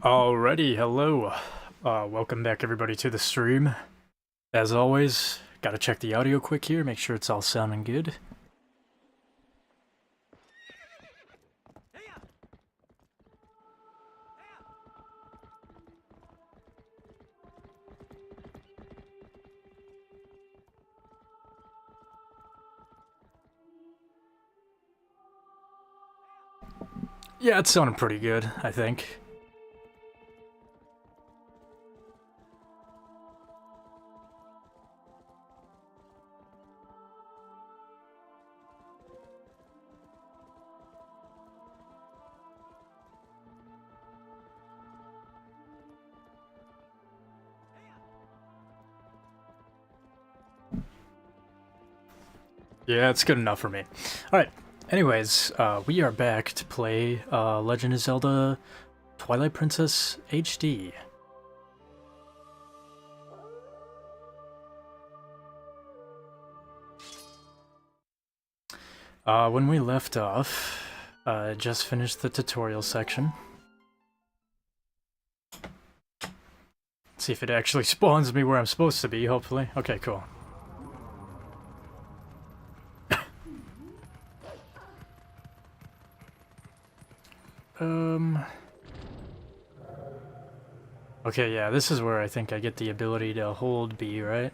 Alrighty, hello. Welcome back everybody to the stream. As always, gotta check the audio quick here, make sure it's all sounding good. Yeah, it's sounding pretty good, I think. Yeah, it's good enough for me. Alright, anyways, we are back to play Legend of Zelda Twilight Princess HD. When we left off, I just finished the tutorial section. Let's see if it actually spawns me where I'm supposed to be, hopefully. Okay, cool. Okay, yeah, this is where I think I get the ability to hold B, right?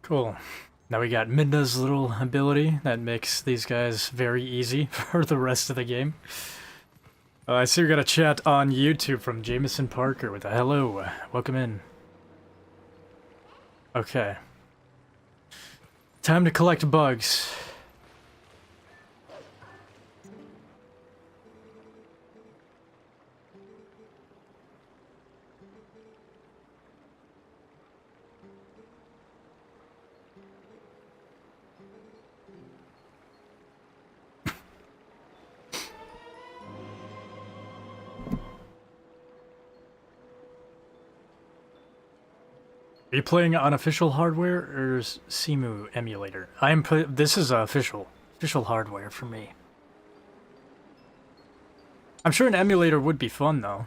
Cool. Now we got Midna's little ability that makes these guys very easy for the rest of the game. I see we got a chat on YouTube from Jameson Parker with a hello. Welcome in. Okay. Time to collect bugs. Are you playing on official hardware or Simu emulator? This is official hardware for me. I'm sure an emulator would be fun though.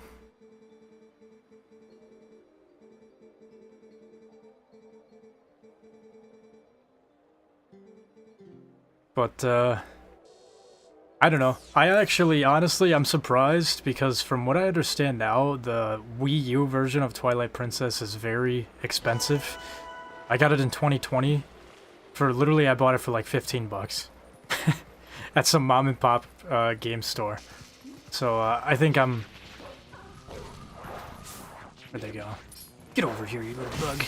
But I don't know. Honestly, I'm surprised because from what I understand now, the Wii U version of Twilight Princess is very expensive. I got it in 2020 for literally, I bought it for like 15 bucks at some mom and pop game store. So I think I'm... Where'd they go? Get over here, you little bug.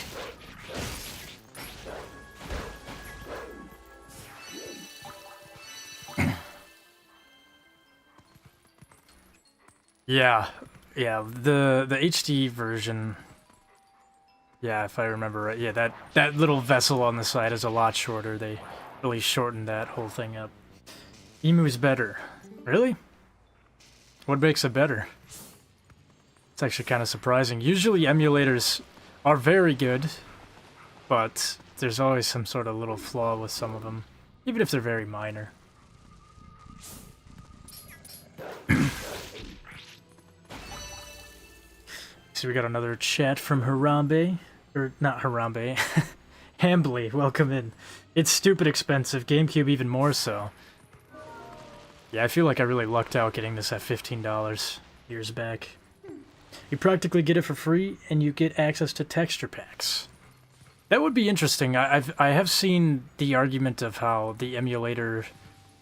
Yeah, the HD version. Yeah, if I remember right. Yeah, that little vessel on the side is a lot shorter. They really shortened that whole thing up. Emu's better. Really? What makes it better? It's actually kind of surprising. Usually emulators are very good, but there's always some sort of little flaw with some of them, even if they're very minor. So we got another chat from Harambe. Or, not Harambe. Hambly, welcome in. It's stupid expensive, GameCube even more so. Yeah, I feel like I really lucked out getting this at $15 years back. You practically get it for free, and you get access to texture packs. That would be interesting. I have seen the argument of how the emulator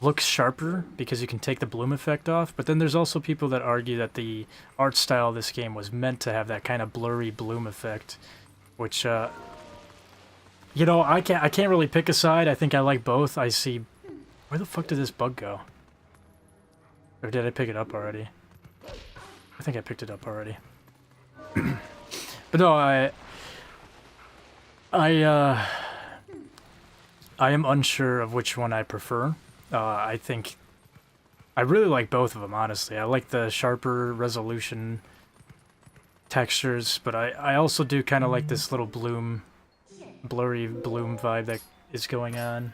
looks sharper because you can take the bloom effect off, but then there's also people that argue that the art style of this game was meant to have that kind of blurry bloom effect, which, you know, I can't really pick a side. I think I like both. I see... Where the fuck did this bug go? Or did I pick it up already? I think I picked it up already. But no, I am unsure of which one I prefer. I think I really like both of them, honestly. I like the sharper resolution textures, but I also do kind of like this little bloom, blurry bloom vibe that is going on.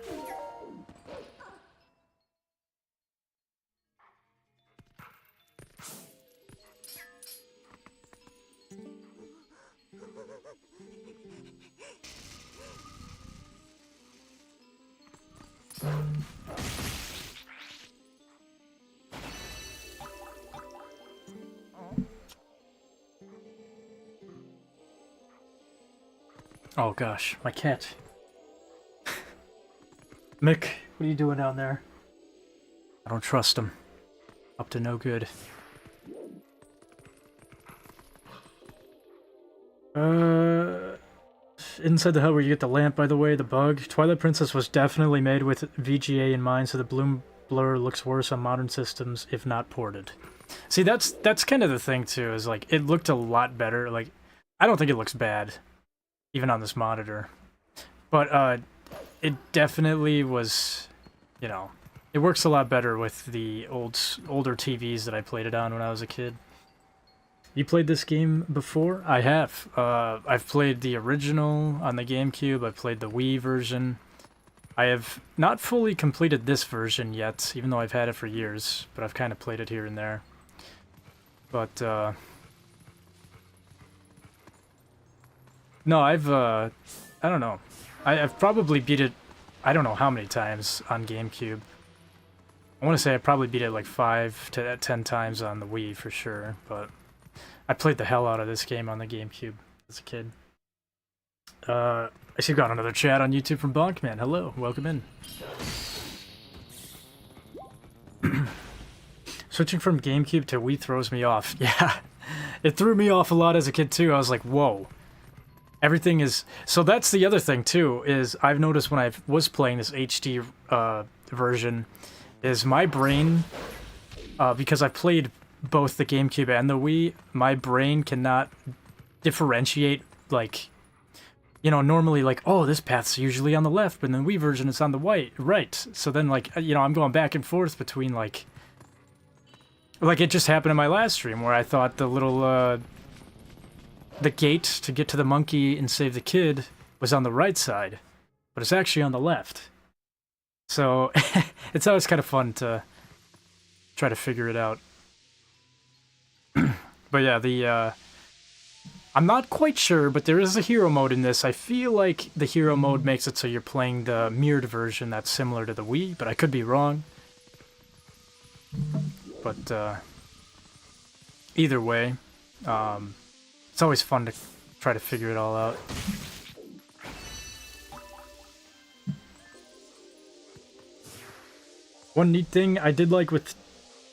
Oh gosh, my cat. Mick, what are you doing down there? I don't trust him. Up to no good. Inside the hut where you get the lamp, by the way, the bug. Twilight Princess was definitely made with VGA in mind, so the bloom blur looks worse on modern systems, if not ported. See, that's kind of the thing, too, is, like, it looked a lot better. Like, I don't think it looks bad, even on this monitor. But, it definitely was, you know, it works a lot better with the older TVs that I played it on when I was a kid. You played this game before? I have. I've played the original on the GameCube. I played the Wii version. I have not fully completed this version yet, even though I've had it for years, but I've kind of played it here and there. But, no, I don't know. I've probably beat it, I don't know how many times on GameCube. I want to say I probably beat it like 5 to 10 times on the Wii for sure, but I played the hell out of this game on the GameCube as a kid. I see we got another chat on YouTube from Bonkman. Hello, welcome in. Switching from GameCube to Wii throws me off. Yeah, it threw me off a lot as a kid too. I was like, whoa. Everything is... So that's the other thing too, is I've noticed when I was playing this HD version, is my brain, because I've played both the GameCube and the Wii, my brain cannot differentiate, like, you know, normally, like, oh, this path's usually on the left, but in the Wii version it's on the right. So then, like, you know, I'm going back and forth between, like it just happened in my last stream, where I thought the little, the gate to get to the monkey and save the kid was on the right side, but it's actually on the left. So, it's always kind of fun to try to figure it out. But yeah, I'm not quite sure, but there is a hero mode in this. I feel like the hero mode makes it so you're playing the mirrored version that's similar to the Wii, but I could be wrong. But, either way, it's always fun to try to figure it all out. One neat thing I did like with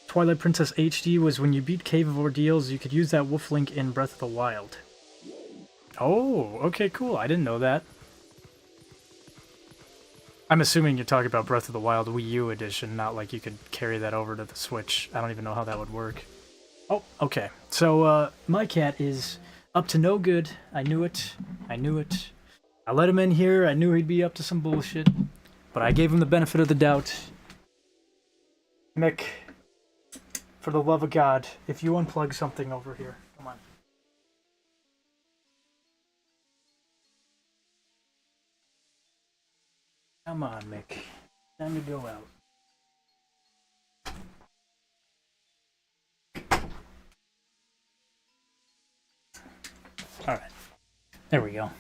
Twilight Princess HD was when you beat Cave of Ordeals, you could use that wolf link in Breath of the Wild. Oh, okay, cool. I didn't know that. I'm assuming you're talking about Breath of the Wild Wii U edition, not like you could carry that over to the Switch. I don't even know how that would work. Oh, okay. So, my cat is up to no good. I knew it. I knew it. I let him in here. I knew he'd be up to some bullshit. But I gave him the benefit of the doubt. Mick, for the love of God, if you unplug something over here, come on. Come on, Mick. Time to go out. Alright. There we go.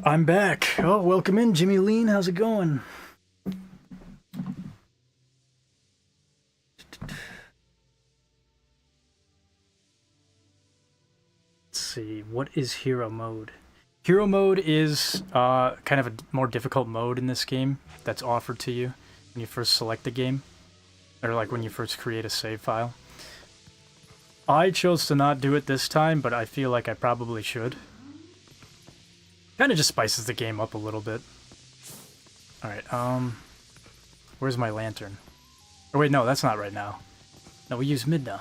I'm back. Oh, welcome in, Jimmy Lean. How's it going? Let's see. What is hero mode? Hero mode is kind of a more difficult mode in this game that's offered to you when you first select the game, or like when you first create a save file. I chose to not do it this time, but I feel like I probably should. Kind of just spices the game up a little bit. Alright, where's my lantern? Oh wait, no, that's not right now. No, we use Midna.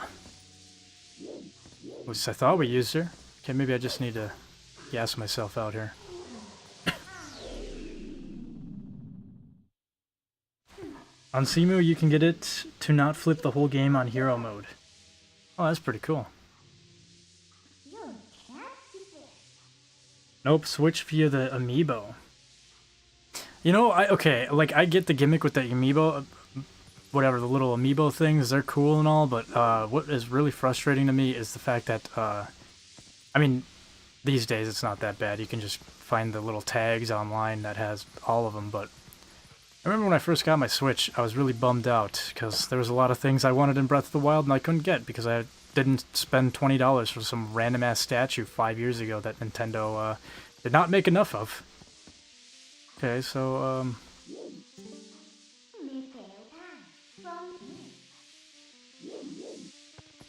At least I thought we used her. Okay, maybe I just need to gas myself out here. On Simu, you can get it to not flip the whole game on hero mode. Oh, that's pretty cool. Nope, switch via the amiibo. You know, I get the gimmick with the amiibo, whatever, the little amiibo things, they're cool and all, but what is really frustrating to me is the fact that, I mean, these days it's not that bad. You can just find the little tags online that has all of them, but I remember when I first got my Switch, I was really bummed out because there was a lot of things I wanted in Breath of the Wild and I couldn't get because I didn't spend $20 for some random-ass statue 5 years ago that Nintendo did not make enough of. Okay, so,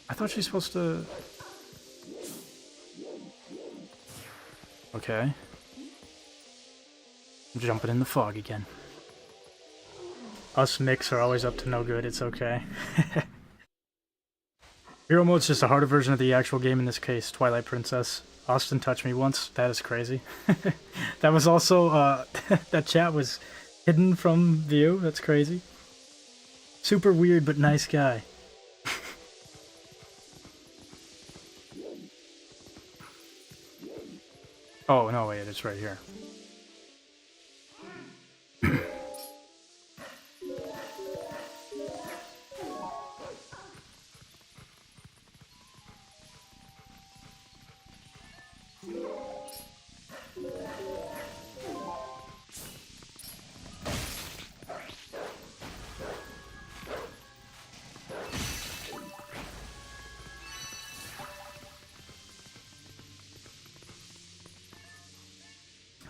I thought she's supposed to... Okay. I'm jumping in the fog again. Us mix are always up to no good, it's okay. Hero mode's just a harder version of the actual game, in this case, Twilight Princess. Austin touched me once, that is crazy. That was also, that chat was hidden from view, that's crazy. Super weird, but nice guy. Oh, no, wait, it's right here.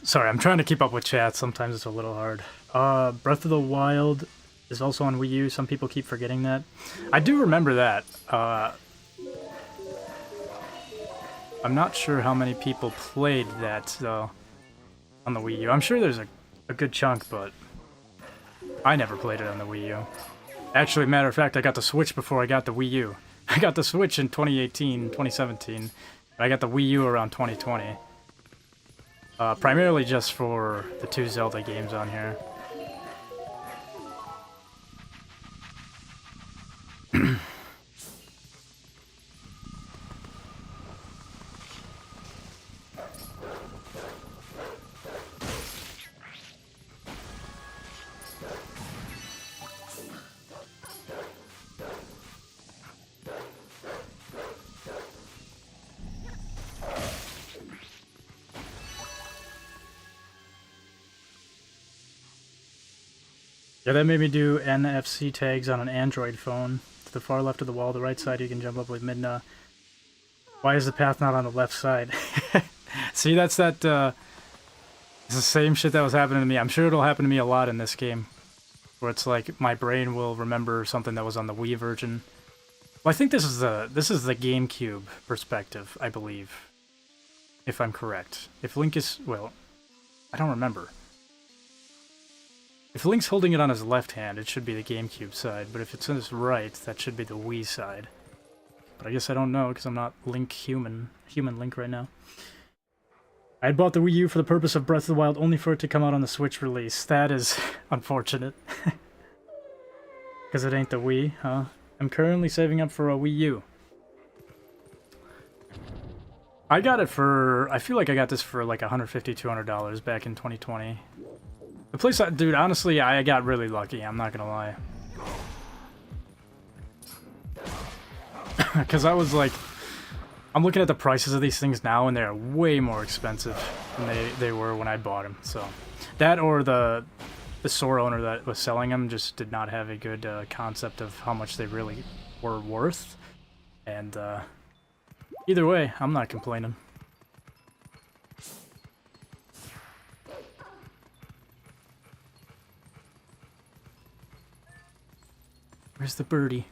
Sorry, I'm trying to keep up with chat. Sometimes it's a little hard. Breath of the Wild is also on Wii U. Some people keep forgetting that. I do remember that. I'm not sure how many people played that, though, on the Wii U. I'm sure there's a good chunk, but I never played it on the Wii U. Actually, matter of fact, I got the Switch before I got the Wii U. I got the Switch in 2018, 2017, and I got the Wii U around 2020. Primarily just for the 2 Zelda games on here. Yeah, that made me do NFC tags on an Android phone. To the far left of the wall, the right side, you can jump up with Midna. Why is the path not on the left side? See, that's that, it's the same shit that was happening to me. I'm sure it'll happen to me a lot in this game. Where it's like, my brain will remember something that was on the Wii version. Well, I think this is the GameCube perspective, I believe. If I'm correct. If Link is, well, I don't remember. If Link's holding it on his left hand, it should be the GameCube side, but if it's on his right, that should be the Wii side. But I guess I don't know, because I'm not Link human Link right now. I bought the Wii U for the purpose of Breath of the Wild, only for it to come out on the Switch release. That is unfortunate. Because it ain't the Wii, huh? I'm currently saving up for a Wii U. I got it for... I feel like I got this for like $150, $200 back in 2020. The place... Dude, honestly, I got really lucky, I'm not gonna lie. Because I was like... I'm looking at the prices of these things now, and they're way more expensive than they were when I bought them. So that, or the store owner that was selling them just did not have a good concept of how much they really were worth. And either way, I'm not complaining. Where's the birdie?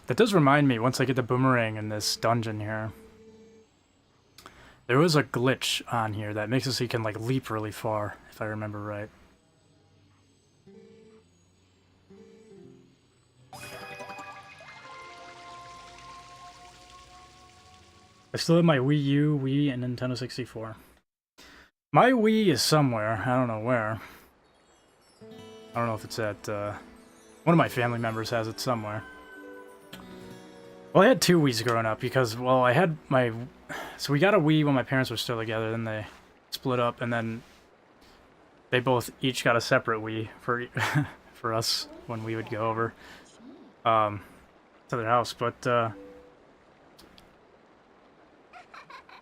That does remind me, once I get the boomerang in this dungeon here, there was a glitch on here that makes it so you can, like, leap really far, if I remember right. I still have my Wii U, Wii, and Nintendo 64. My Wii is somewhere, I don't know where. I don't know if it's at, one of my family members has it somewhere. Well, I had two Wiis growing up because, well, I had my... So we got a Wii when my parents were still together, then they split up, and then they both each got a separate Wii for for us when we would go over to their house. But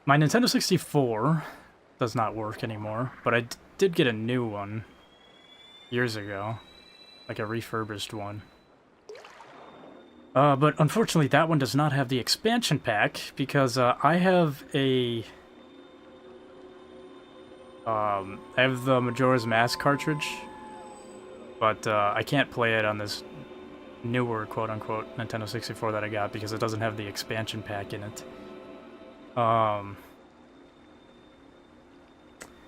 my Nintendo 64 does not work anymore, but I did get a new one years ago, like a refurbished one. But unfortunately, that one does not have the expansion pack, because I have a... I have the Majora's Mask cartridge, but I can't play it on this newer, quote-unquote, Nintendo 64 that I got, because it doesn't have the expansion pack in it. And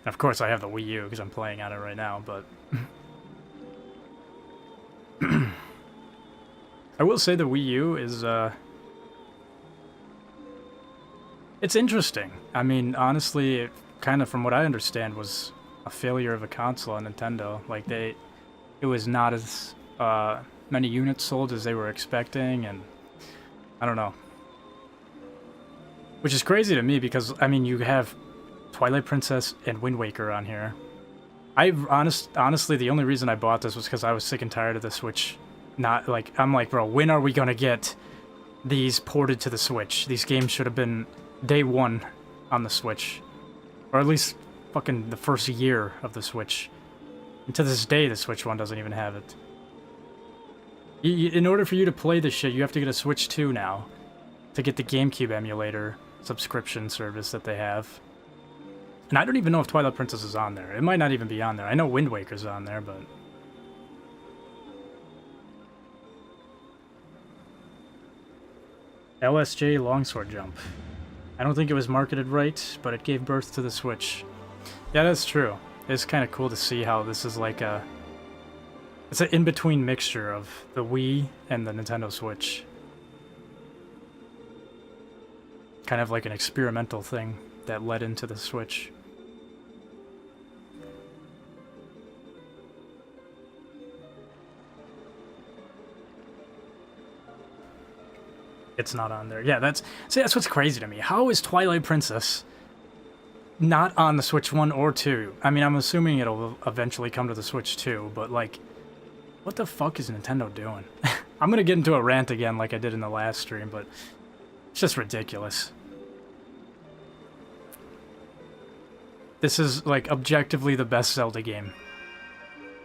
of course, I have the Wii U, because I'm playing on it right now, but... I will say the Wii U is, it's interesting. I mean, honestly, it kind of, from what I understand, was a failure of a console on Nintendo. Like, it was not as, many units sold as they were expecting, and I don't know. Which is crazy to me, because, I mean, you have Twilight Princess and Wind Waker on here. Honestly, the only reason I bought this was because I was sick and tired of the Switch. Not like, I'm like, bro, when are we gonna get these ported to the Switch? These games should have been day one on the Switch, or at least fucking the first year of the Switch. And to this day, the Switch one doesn't even have it. In order for you to play this shit, you have to get a Switch 2 now to get the GameCube emulator subscription service that they have. And I don't even know if Twilight Princess is on there. It might not even be on there. I know Wind Waker's on there, but... LSJ Longsword Jump. I don't think it was marketed right, but it gave birth to the Switch. Yeah, that's true. It's kind of cool to see how this is like a... It's an in-between mixture of the Wii and the Nintendo Switch. Kind of like an experimental thing that led into the Switch. It's not on there. Yeah, that's what's crazy to me. How is Twilight Princess not on the Switch 1 or 2? I mean, I'm assuming it'll eventually come to the Switch 2, but like, what the fuck is Nintendo doing? I'm gonna get into a rant again like I did in the last stream, but it's just ridiculous. This is, like, objectively the best Zelda game.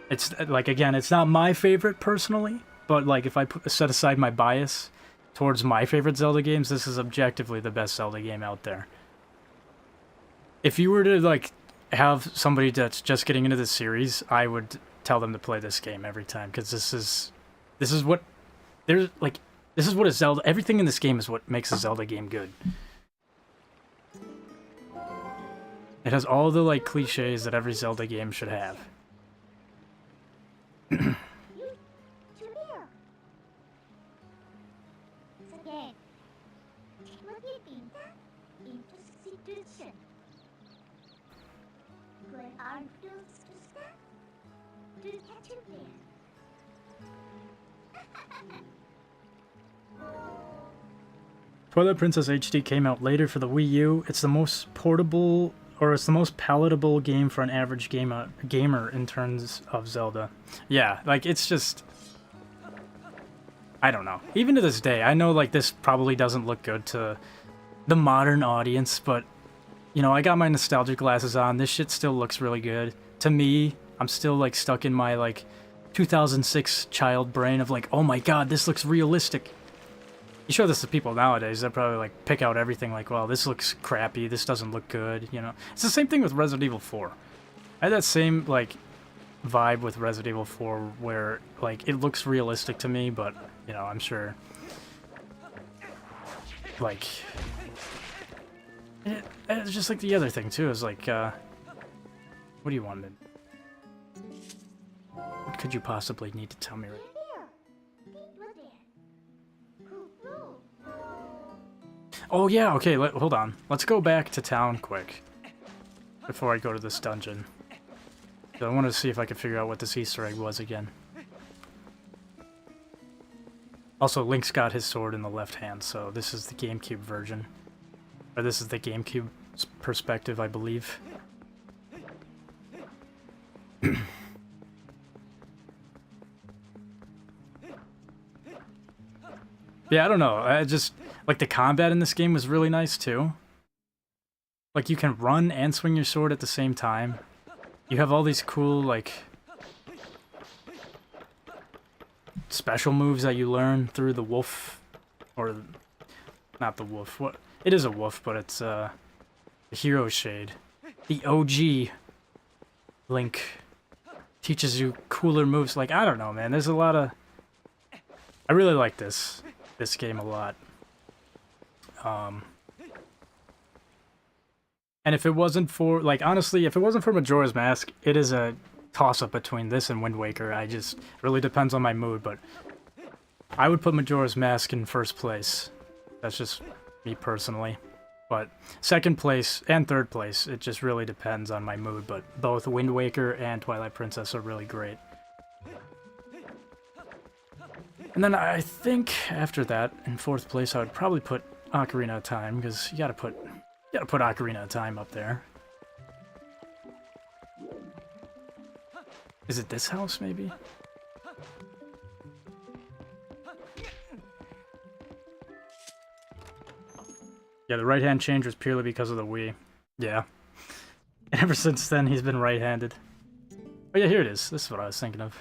It's, like, again, it's not my favorite personally, but, like, if I set aside my bias towards my favorite Zelda games, this is objectively the best Zelda game out there. If you were to, like, have somebody that's just getting into this series, I would tell them to play this game every time, because this is what, there's, like, this is what a Zelda, everything in this game is what makes a Zelda game good. It has all the, like, cliches that every Zelda game should have. Twilight Princess HD came out later for the Wii U. It's the most portable, or it's the most palatable game for an average gamer in terms of Zelda. Yeah, like, it's just... I don't know. Even to this day, I know, like, this probably doesn't look good to the modern audience, but, you know, I got my nostalgia glasses on. This shit still looks really good. To me, I'm still, like, stuck in my, like, 2006 child brain of, like, oh my god, this looks realistic. You show this to people nowadays, they'll probably, like, pick out everything like, well, this looks crappy, this doesn't look good, you know? It's the same thing with Resident Evil 4. I had that same, like, vibe with Resident Evil 4 where, like, it looks realistic to me, but, you know, I'm sure, like... It's just like the other thing, too, is like, what do you want? What could you possibly need to tell me right now? Oh yeah, okay, hold on. Let's go back to town quick before I go to this dungeon. I want to see if I can figure out what this Easter egg was again. Also, Link's got his sword in the left hand, so this is the GameCube version. Or this is the GameCube perspective, I believe. Yeah, I don't know. I just... Like, the combat in this game was really nice, too. Like, you can run and swing your sword at the same time. You have all these cool, like... special moves that you learn through the wolf. Or... Not the wolf. What? It is a wolf, but it's, the Hero Shade. The OG Link teaches you cooler moves. Like, I don't know, man. There's a lot of... I really like this game a lot. And if it wasn't for, like, honestly, if it wasn't for Majora's Mask, it is a toss-up between this and Wind Waker. I just, really depends on my mood, but I would put Majora's Mask in first place. That's just me personally. But second place and third place, it just really depends on my mood, but both Wind Waker and Twilight Princess are really great. And then I think after that, in fourth place, I would probably put Ocarina of Time, because you gotta put Ocarina of Time up there. Is it this house, maybe? Yeah, the right-hand change was purely because of the Wii. Yeah. And ever since then, he's been right-handed. Oh yeah, here it is. This is what I was thinking of.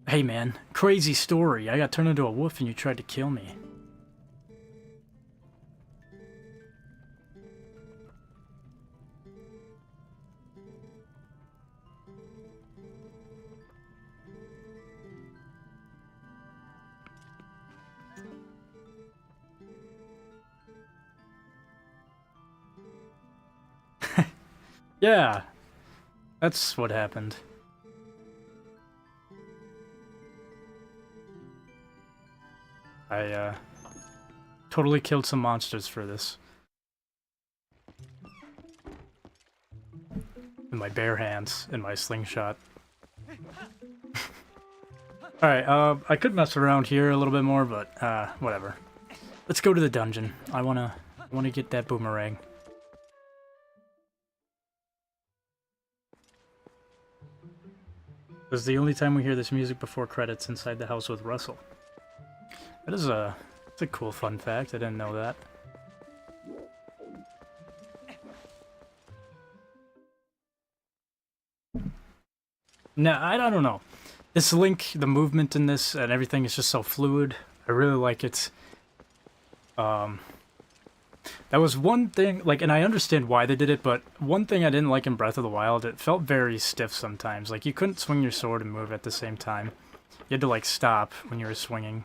Hey man, crazy story. I got turned into a wolf and you tried to kill me. Yeah, that's what happened. I, totally killed some monsters for this. In my bare hands, in my slingshot. Alright, I could mess around here a little bit more, but, whatever. Let's go to the dungeon. I wanna get that boomerang. This is the only time we hear this music before credits inside the house with Russell. That is it's a cool fun fact. I didn't know that. No, I don't know. This Link, the movement in this and everything is just so fluid. I really like it. That was one thing, like, and I understand why they did it, but one thing I didn't like in Breath of the Wild, it felt very stiff sometimes. Like, you couldn't swing your sword and move at the same time. You had to, like, stop when you were swinging.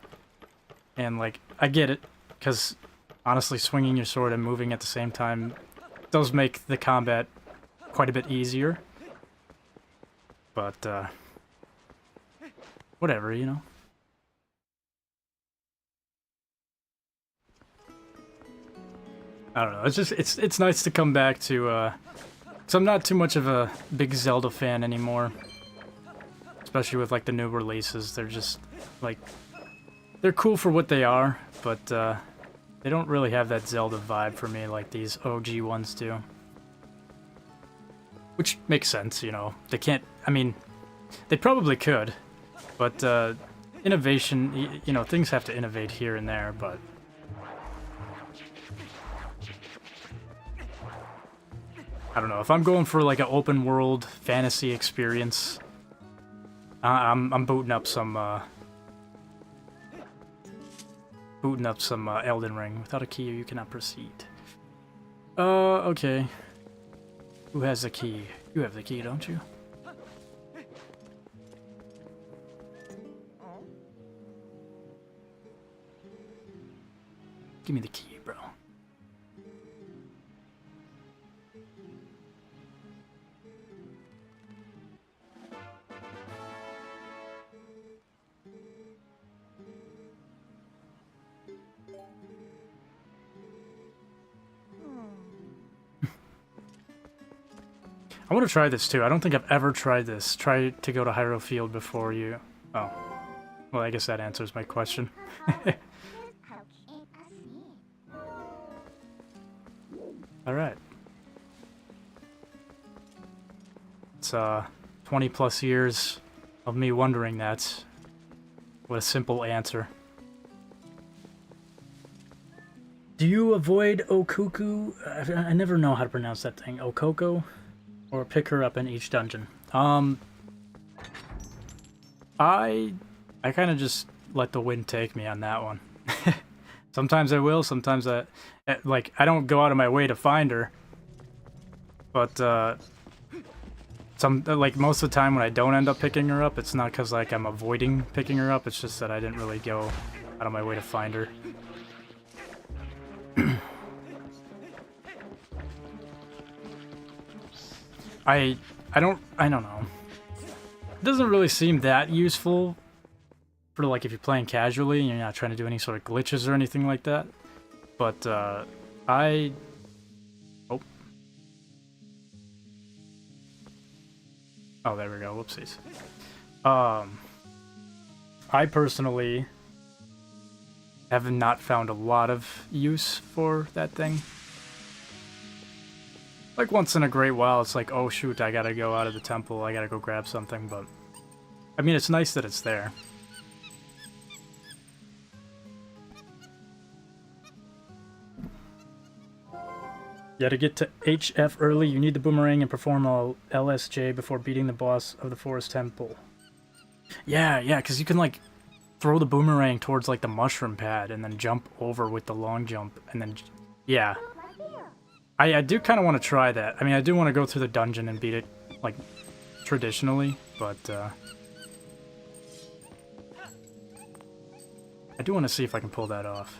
And, like, I get it, because, honestly, swinging your sword and moving at the same time does make the combat quite a bit easier. But, whatever, you know? I don't know, it's just, it's nice to come back to, because I'm not too much of a big Zelda fan anymore. Especially with, like, the new releases, they're just, like, they're cool for what they are, but, they don't really have that Zelda vibe for me like these OG ones do. Which makes sense, you know, they can't, I mean, they probably could, but, innovation, you know, things have to innovate here and there, but... I don't know, if I'm going for like an open world fantasy experience, I'm booting up some Elden Ring. Without a key, you cannot proceed. Okay. Who has the key? You have the key, don't you? Give me the key, bro. I want to try this too. I don't think I've ever tried this. Try to go to Hyrule Field before you... Oh. Well, I guess that answers my question. Alright. It's 20 plus years of me wondering that. What a simple answer. Do you avoid Okuku? I never know how to pronounce that thing. Okoko? Or pick her up in each dungeon. I kind of just let the wind take me on that one. Sometimes I will, sometimes I don't go out of my way to find her. But, most of the time when I don't end up picking her up, it's not because, like, I'm avoiding picking her up, it's just that I didn't really go out of my way to find her. I don't know. It doesn't really seem that useful for, like, if you're playing casually and you're not trying to do any sort of glitches or anything like that. But, Oh. Oh, there we go. Whoopsies. I personally have not found a lot of use for that thing. Like, once in a great while, it's like, oh shoot, I gotta go out of the temple, I gotta go grab something, but... I mean, it's nice that it's there. Yeah, to get to HF early, you need the boomerang and perform a LSJ before beating the boss of the Forest Temple. Yeah, because you can, like, throw the boomerang towards, like, the mushroom pad and then jump over with the long jump, and then... Yeah. I do kind of want to try that. I mean, I do want to go through the dungeon and beat it, like, traditionally, but, I do want to see if I can pull that off.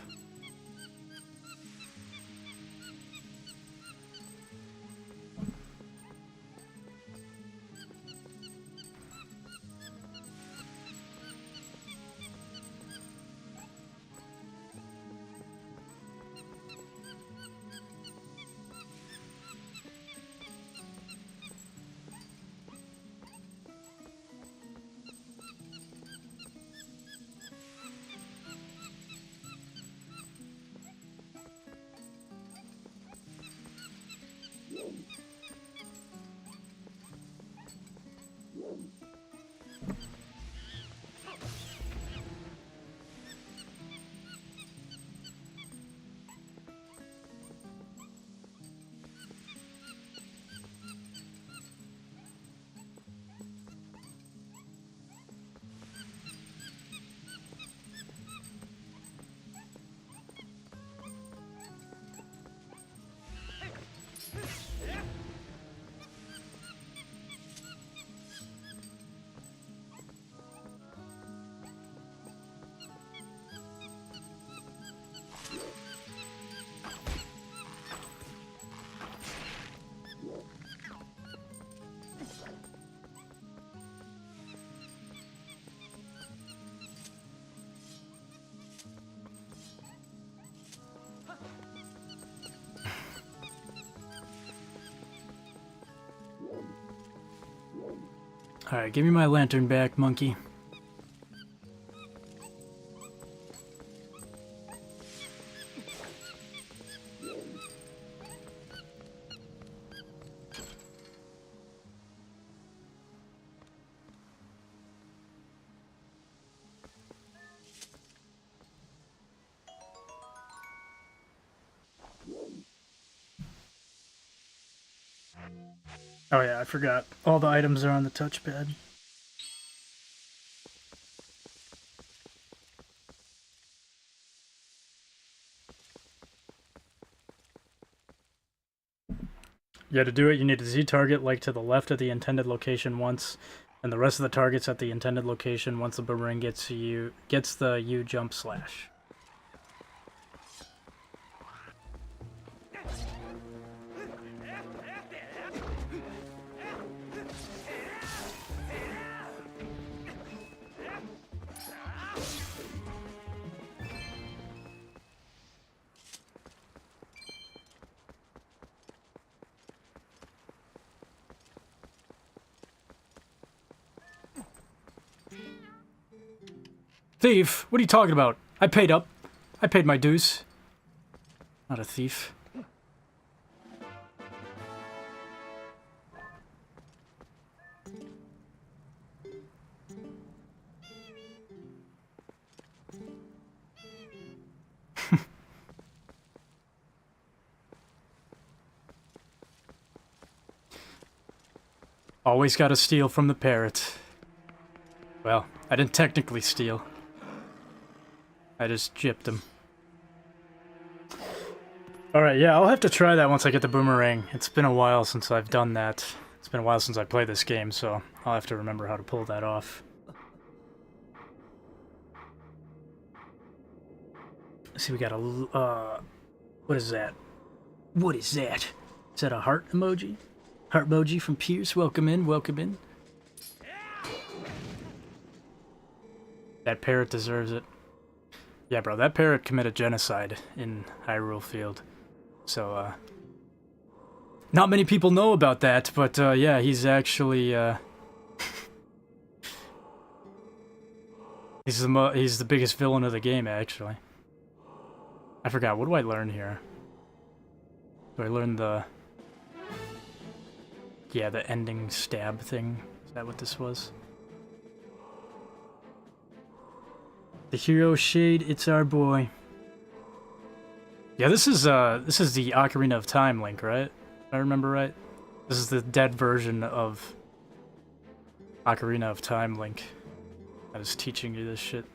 Alright, give me my lantern back, monkey. Oh yeah, I forgot. All the items are on the touchpad. Yeah, to do it, you need to Z-target like to the left of the intended location once, and the rest of the targets at the intended location once the boomerang gets the U jump slash. Thief? What are you talking about? I paid up. I paid my dues. Not a thief. Always gotta steal from the parrot. Well, I didn't technically steal. I just gypped him. Alright, yeah, I'll have to try that once I get the boomerang. It's been a while since I've done that. It's been a while since I played this game, so I'll have to remember how to pull that off. Let's see, we got a... what is that? What is that? Is that a heart emoji? Heart emoji from Pierce. Welcome in, welcome in. That parrot deserves it. Yeah, bro, that parrot committed genocide in Hyrule Field. So, not many people know about that, but, yeah, he's actually, he's the biggest villain of the game, actually. I forgot, what do I learn here? Do I learn the... yeah, the ending stab thing? Is that what this was? The hero shade, it's our boy. Yeah, this is the Ocarina of Time link, right? If I remember right. This is the dead version of Ocarina of Time link. I was teaching you this shit.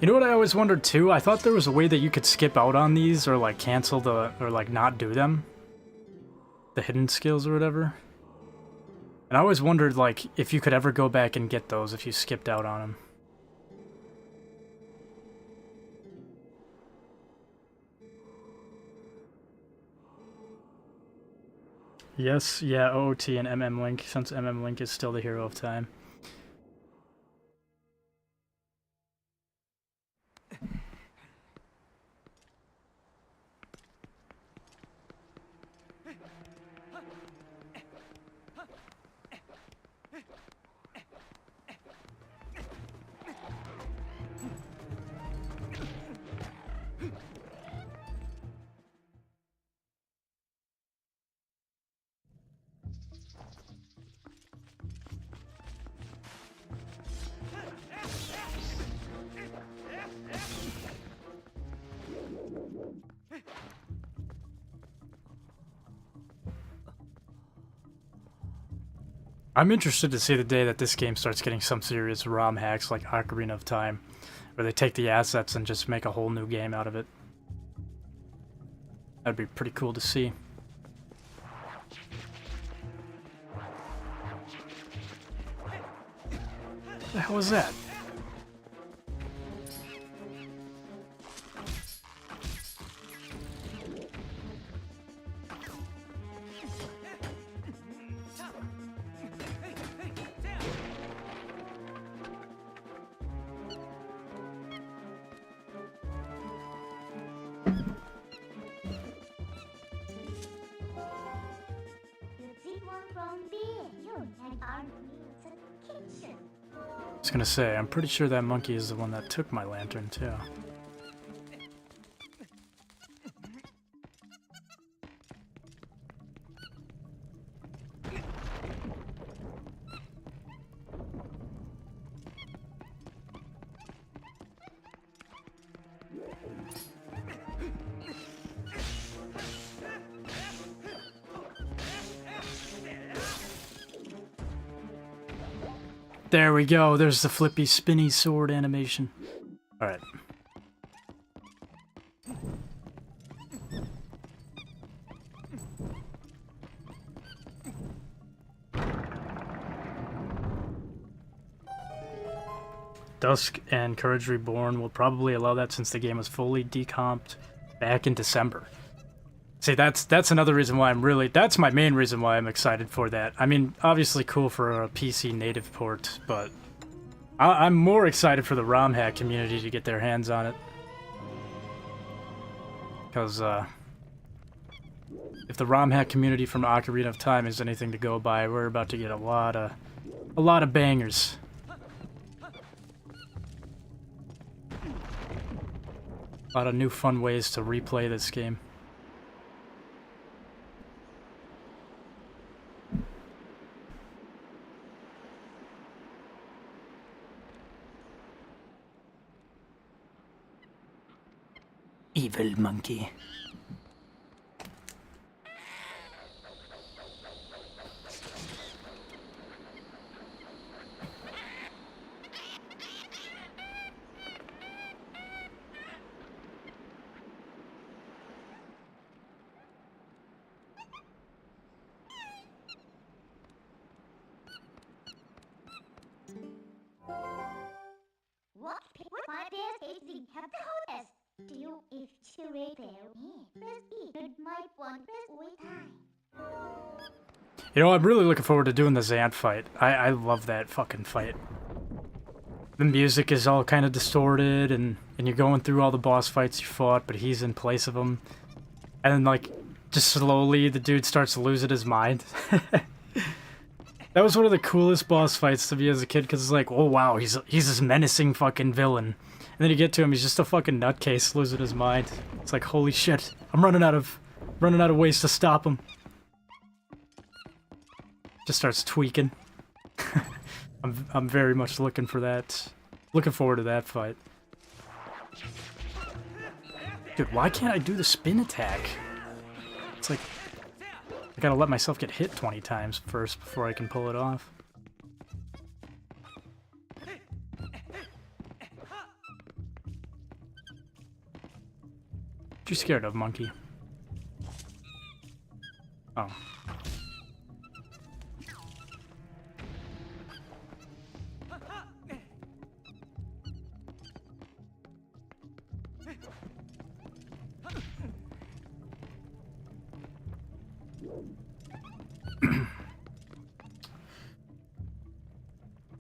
You know what I always wondered too? I thought there was a way that you could skip out on these or like cancel the, or like not do them. The hidden skills or whatever. And I always wondered like if you could ever go back and get those if you skipped out on them. Yes, yeah, OOT and MM Link, since MM Link is still the hero of time. I'm interested to see the day that this game starts getting some serious ROM hacks like Ocarina of Time, where they take the assets and just make a whole new game out of it. That'd be pretty cool to see. What the hell was that? I was gonna say, I'm pretty sure that monkey is the one that took my lantern, too. There we go, there's the flippy spinny sword animation. Alright. Dusk and Courage Reborn will probably allow that since the game was fully decomped back in December. See, that's another reason why that's my main reason why I'm excited for that. I mean, obviously cool for a PC native port, but I'm more excited for the ROM hack community to get their hands on it. Because, if the ROM hack community from Ocarina of Time is anything to go by, we're about to get a lot of bangers. A lot of new fun ways to replay this game. Evil monkey. You know, I'm really looking forward to doing the Zant fight. I love that fucking fight. The music is all kind of distorted, and you're going through all the boss fights you fought, but he's in place of them. And then, like, just slowly the dude starts losing his mind. That was one of the coolest boss fights to me as a kid, because it's like, oh wow, he's this menacing fucking villain. And then you get to him, he's just a fucking nutcase losing his mind. It's like, holy shit, I'm running out of ways to stop him. Just starts tweaking. I'm very much looking for that. Looking forward to that fight. Dude, why can't I do the spin attack? It's like I gotta let myself get hit 20 times first before I can pull it off. What you scared of, monkey? Oh.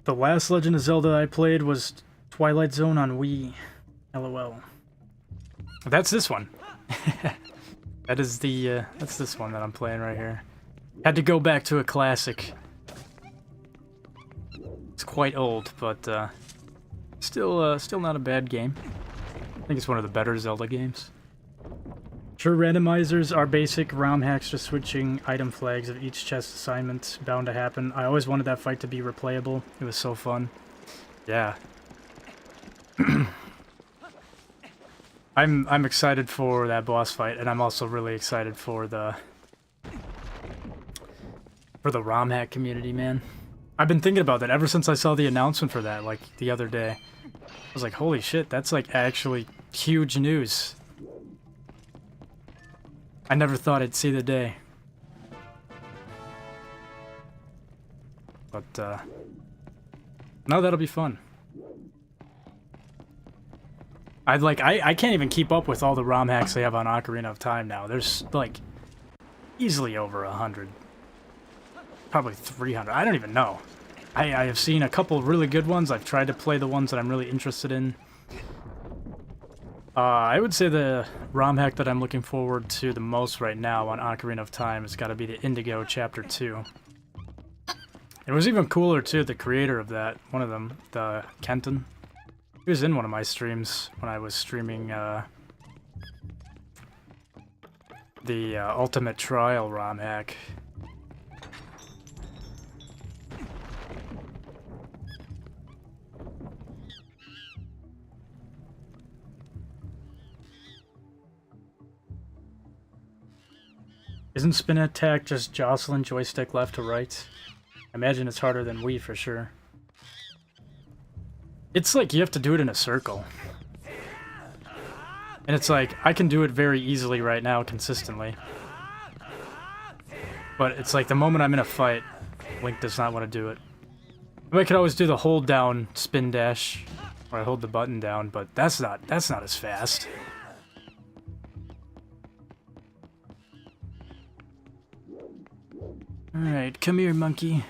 The last Legend of Zelda I played was Twilight Zone on Wii. LOL. That's this one. That's this one that I'm playing right here. Had to go back to a classic. It's quite old, but still not a bad game. I think it's one of the better Zelda games. Sure, randomizers are basic ROM hacks for switching item flags of each chest assignment. Bound to happen. I always wanted that fight to be replayable. It was so fun. Yeah. I'm excited for that boss fight, and I'm also really excited for the ROM hack community, man. I've been thinking about that ever since I saw the announcement for that, like, the other day. I was like, holy shit, that's, like, actually huge news. I never thought I'd see the day. But, no, that'll be fun. I can't even keep up with all the ROM hacks they have on Ocarina of Time now. There's, like, easily over 100. Probably 300. I don't even know. I have seen a couple really good ones. I've tried to play the ones that I'm really interested in. I would say the ROM hack that I'm looking forward to the most right now on Ocarina of Time has got to be the Indigo Chapter 2. It was even cooler too, the creator of that, one of them, the Kenton. He was in one of my streams when I was streaming the Ultimate Trial ROM hack. Isn't spin attack just jostling joystick left to right? I imagine it's harder than Wii for sure. It's like you have to do it in a circle. And it's like, I can do it very easily right now, consistently. But it's like the moment I'm in a fight, Link does not want to do it. I could always do the hold down spin dash, where I hold the button down, but that's not as fast. Alright, come here, monkey.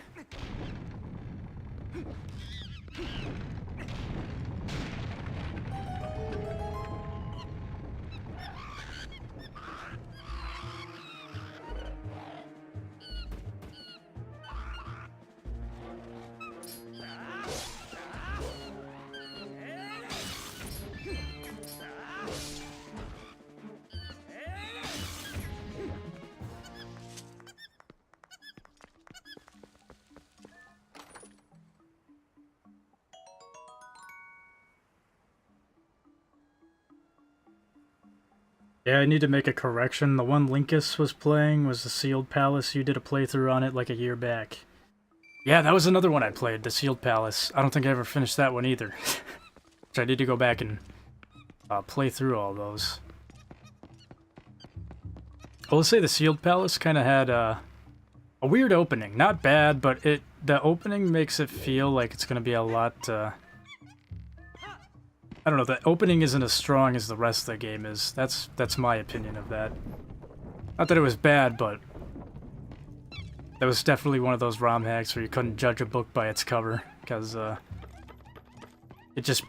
Yeah, I need to make a correction. The one Linkus was playing was the Sealed Palace. You did a playthrough on it like a year back. Yeah, that was another one I played, the Sealed Palace. I don't think I ever finished that one either. Which I need to go back and play through all those. Well, let's say the Sealed Palace kind of had a weird opening. Not bad, but the opening makes it feel like it's going to be a lot... I don't know, the opening isn't as strong as the rest of the game is. That's my opinion of that. Not that it was bad, but that was definitely one of those ROM hacks where you couldn't judge a book by its cover, because it just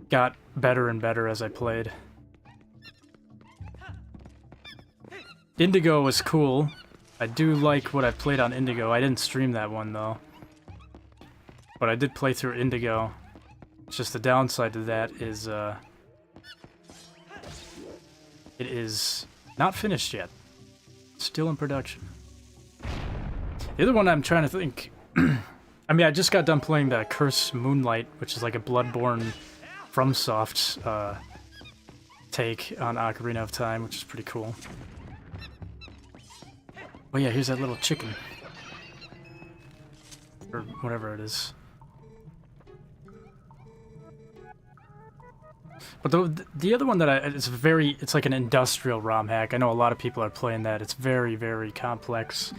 got better and better as I played. Indigo was cool. I do like what I played on Indigo. I didn't stream that one, though. But I did play through Indigo. It's just the downside to that is, it is not finished yet. Still in production. The other one I'm trying to think... I mean, I just got done playing the Curse Moonlight, which is like a Bloodborne FromSoft take on Ocarina of Time, which is pretty cool. Oh yeah, here's that little chicken. Or whatever it is. But the other one that it's like an industrial ROM hack. I know a lot of people are playing that. It's very, very complex.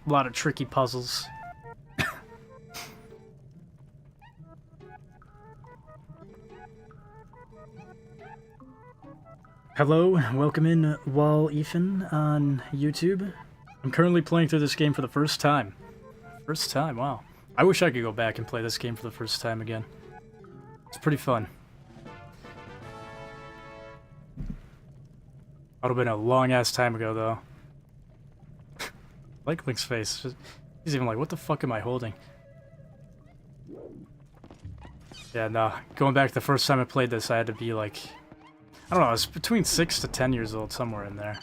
A lot of tricky puzzles. Hello, welcome in Wall Ethan on YouTube. I'm currently playing through this game for the first time. First time, wow. I wish I could go back and play this game for the first time again. It's pretty fun. That would have been a long-ass time ago, though. Like Link's face. He's even like, what the fuck am I holding? Yeah, no. Going back the first time I played this, I had to be like... I don't know, I was between 6 to 10 years old, somewhere in there.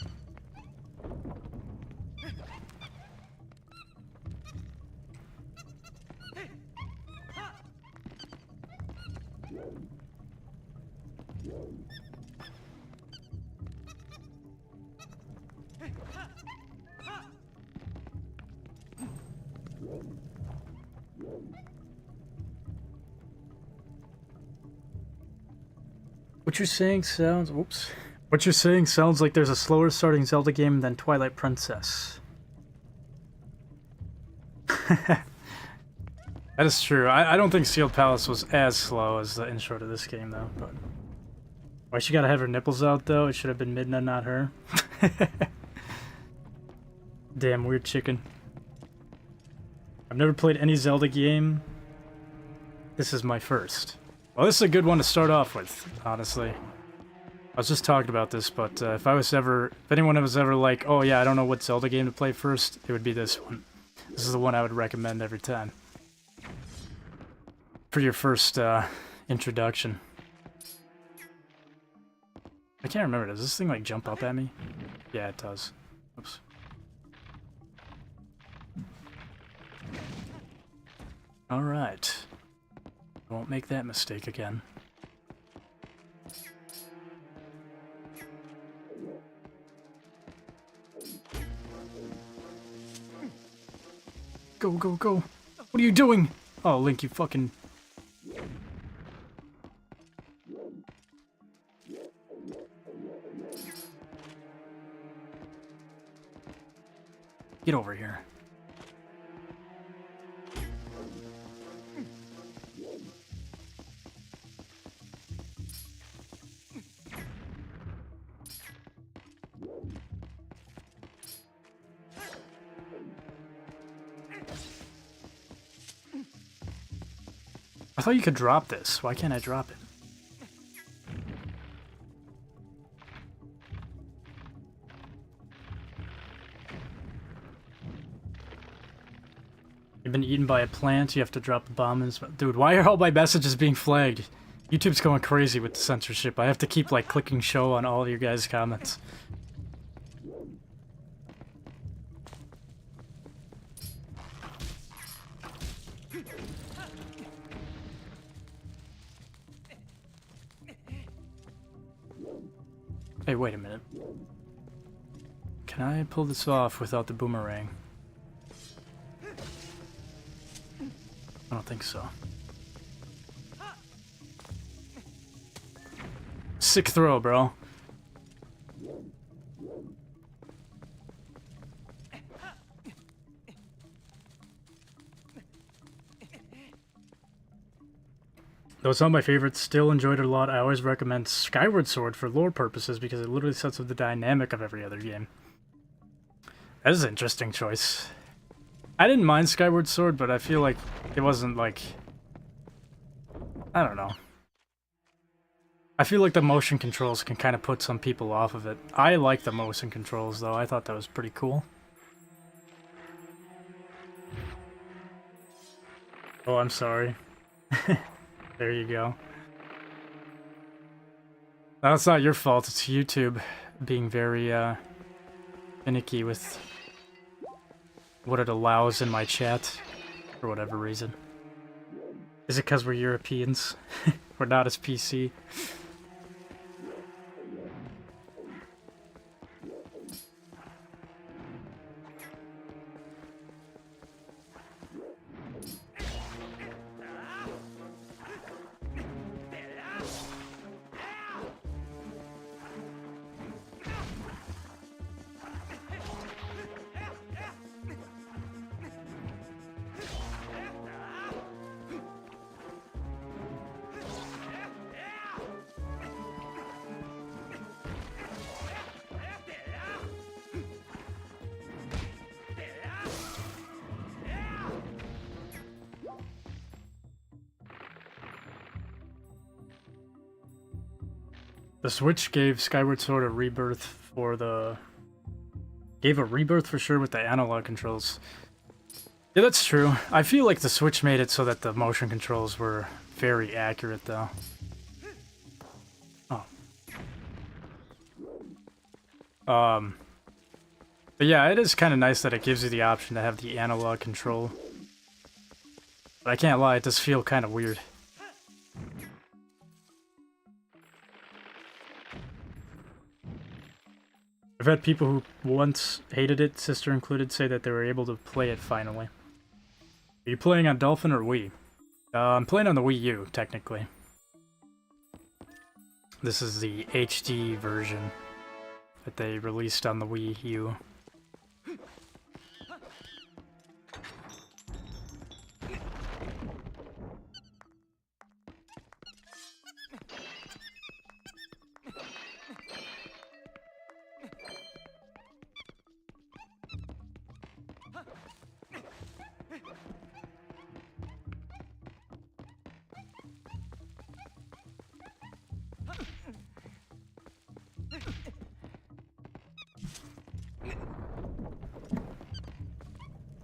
What you're saying sounds... Whoops. What you're saying sounds like there's a slower starting Zelda game than Twilight Princess. That is true. I don't think Sealed Palace was as slow as the intro to this game, though. But why she gotta have her nipples out, though? It should have been Midna, not her. Damn weird chicken. I've never played any Zelda game. This is my first. Well, this is a good one to start off with, honestly. I was just talking about this, but if anyone was ever like, oh yeah, I don't know what Zelda game to play first, it would be this one. This is the one I would recommend every time. For your first introduction. I can't remember, does this thing like jump up at me? Yeah, it does. Oops. Alright. I won't make that mistake again. Go, go, go. What are you doing? Oh, Link, you fucking... Get over here. I thought you could drop this. Why can't I drop it? You've been eaten by a plant, you have to drop a bomb in. Dude, why are all my messages being flagged? YouTube's going crazy with the censorship. I have to keep, like, clicking show on all of your guys' comments. Hey, wait a minute. Can I pull this off without the boomerang? I don't think so. Sick throw, bro. Though it's not my favorite, still enjoyed it a lot. I always recommend Skyward Sword for lore purposes because it literally sets up the dynamic of every other game. That is an interesting choice. I didn't mind Skyward Sword, but I feel like it wasn't like... I don't know. I feel like the motion controls can kind of put some people off of it. I like the motion controls, though. I thought that was pretty cool. Oh, I'm sorry. There you go. That's not your fault, it's YouTube being very, finicky with what it allows in my chat, for whatever reason. Is it because we're Europeans? We're not as PC? The Switch gave Skyward Sword a rebirth for the... Gave a rebirth for sure with the analog controls. Yeah, that's true. I feel like the Switch made it so that the motion controls were very accurate, though. Oh. But yeah, it is kind of nice that it gives you the option to have the analog control. But I can't lie, it does feel kind of weird. I've had people who once hated it, sister included, say that they were able to play it finally. Are you playing on Dolphin or Wii? I'm playing on the Wii U, technically. This is the HD version that they released on the Wii U.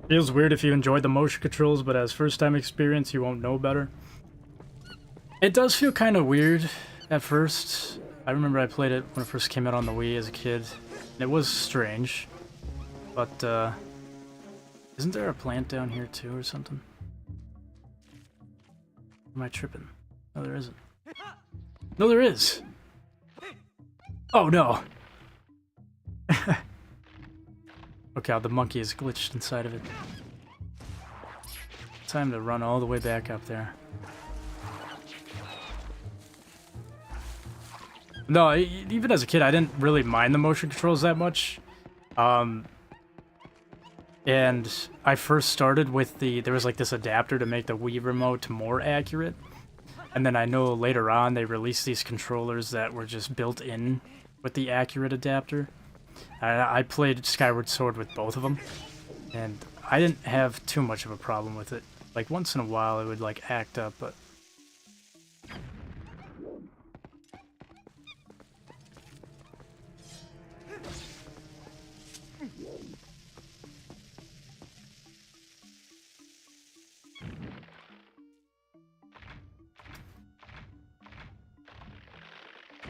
Feels weird if you enjoyed the motion controls, but as first-time experience, you won't know better. It does feel kind of weird at first. I remember I played it when it first came out on the Wii as a kid. It was strange, but isn't there a plant down here too or something? Am I tripping? No, there isn't. No, there is! Oh, no! Okay, the monkey is glitched inside of it. Time to run all the way back up there. No, even as a kid, I didn't really mind the motion controls that much. And I first started with there was like this adapter to make the Wii remote more accurate. And then I know later on they released these controllers that were just built in with the accurate adapter. I played Skyward Sword with both of them, and I didn't have too much of a problem with it. Like, once in a while it would, like, act up, but...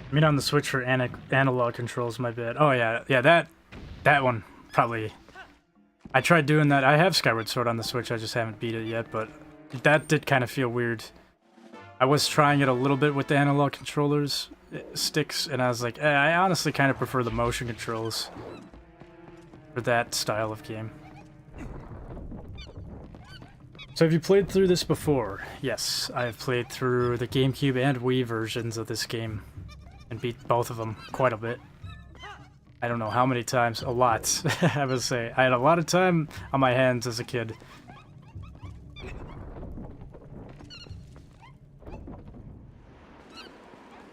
I mean, on the Switch for analog controls, my bad. Oh, yeah, that one, probably. I tried doing that. I have Skyward Sword on the Switch, I just haven't beat it yet, but that did kind of feel weird. I was trying it a little bit with the analog controllers, sticks, and I was like, I honestly kind of prefer the motion controls for that style of game. So have you played through this before? Yes, I've played through the GameCube and Wii versions of this game. And beat both of them quite a bit. I don't know how many times. A lot, I would say. I had a lot of time on my hands as a kid.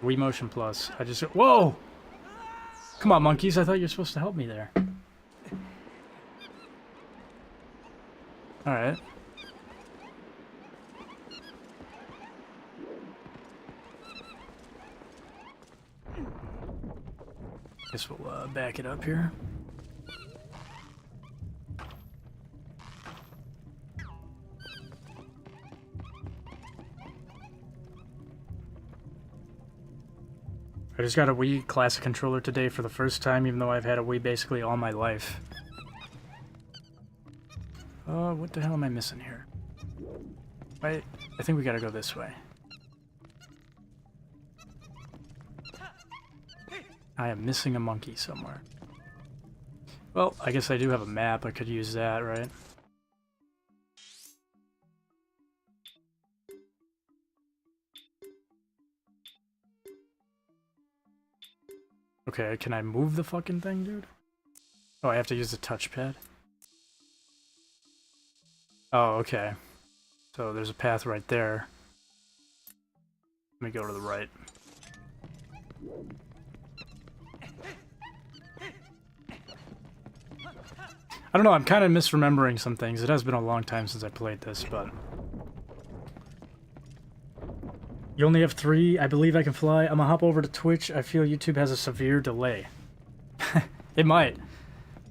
Wii Motion Plus. I just... Whoa! Come on, monkeys. I thought you were supposed to help me there. Alright. Guess we'll back it up here. I just got a Wii Classic controller today for the first time, even though I've had a Wii basically all my life. What the hell am I missing here? I think we gotta go this way. I am missing a monkey somewhere. Well, I guess I do have a map. I could use that, right? Okay, can I move the fucking thing, dude? Oh, I have to use the touchpad? Oh, okay. So there's a path right there. Let me go to the right. I don't know, I'm kind of misremembering some things. It has been a long time since I played this, but... You only have 3? I believe I can fly. I'm gonna hop over to Twitch. I feel YouTube has a severe delay. It might.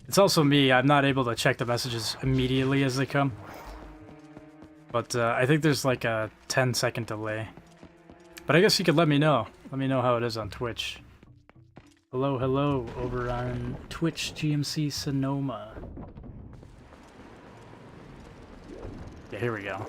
It's also me. I'm not able to check the messages immediately as they come. But I think there's like a 10-second delay. But I guess you could let me know. Let me know how it is on Twitch. Hello, hello, over on Twitch GMC Sonoma. Yeah, here we go.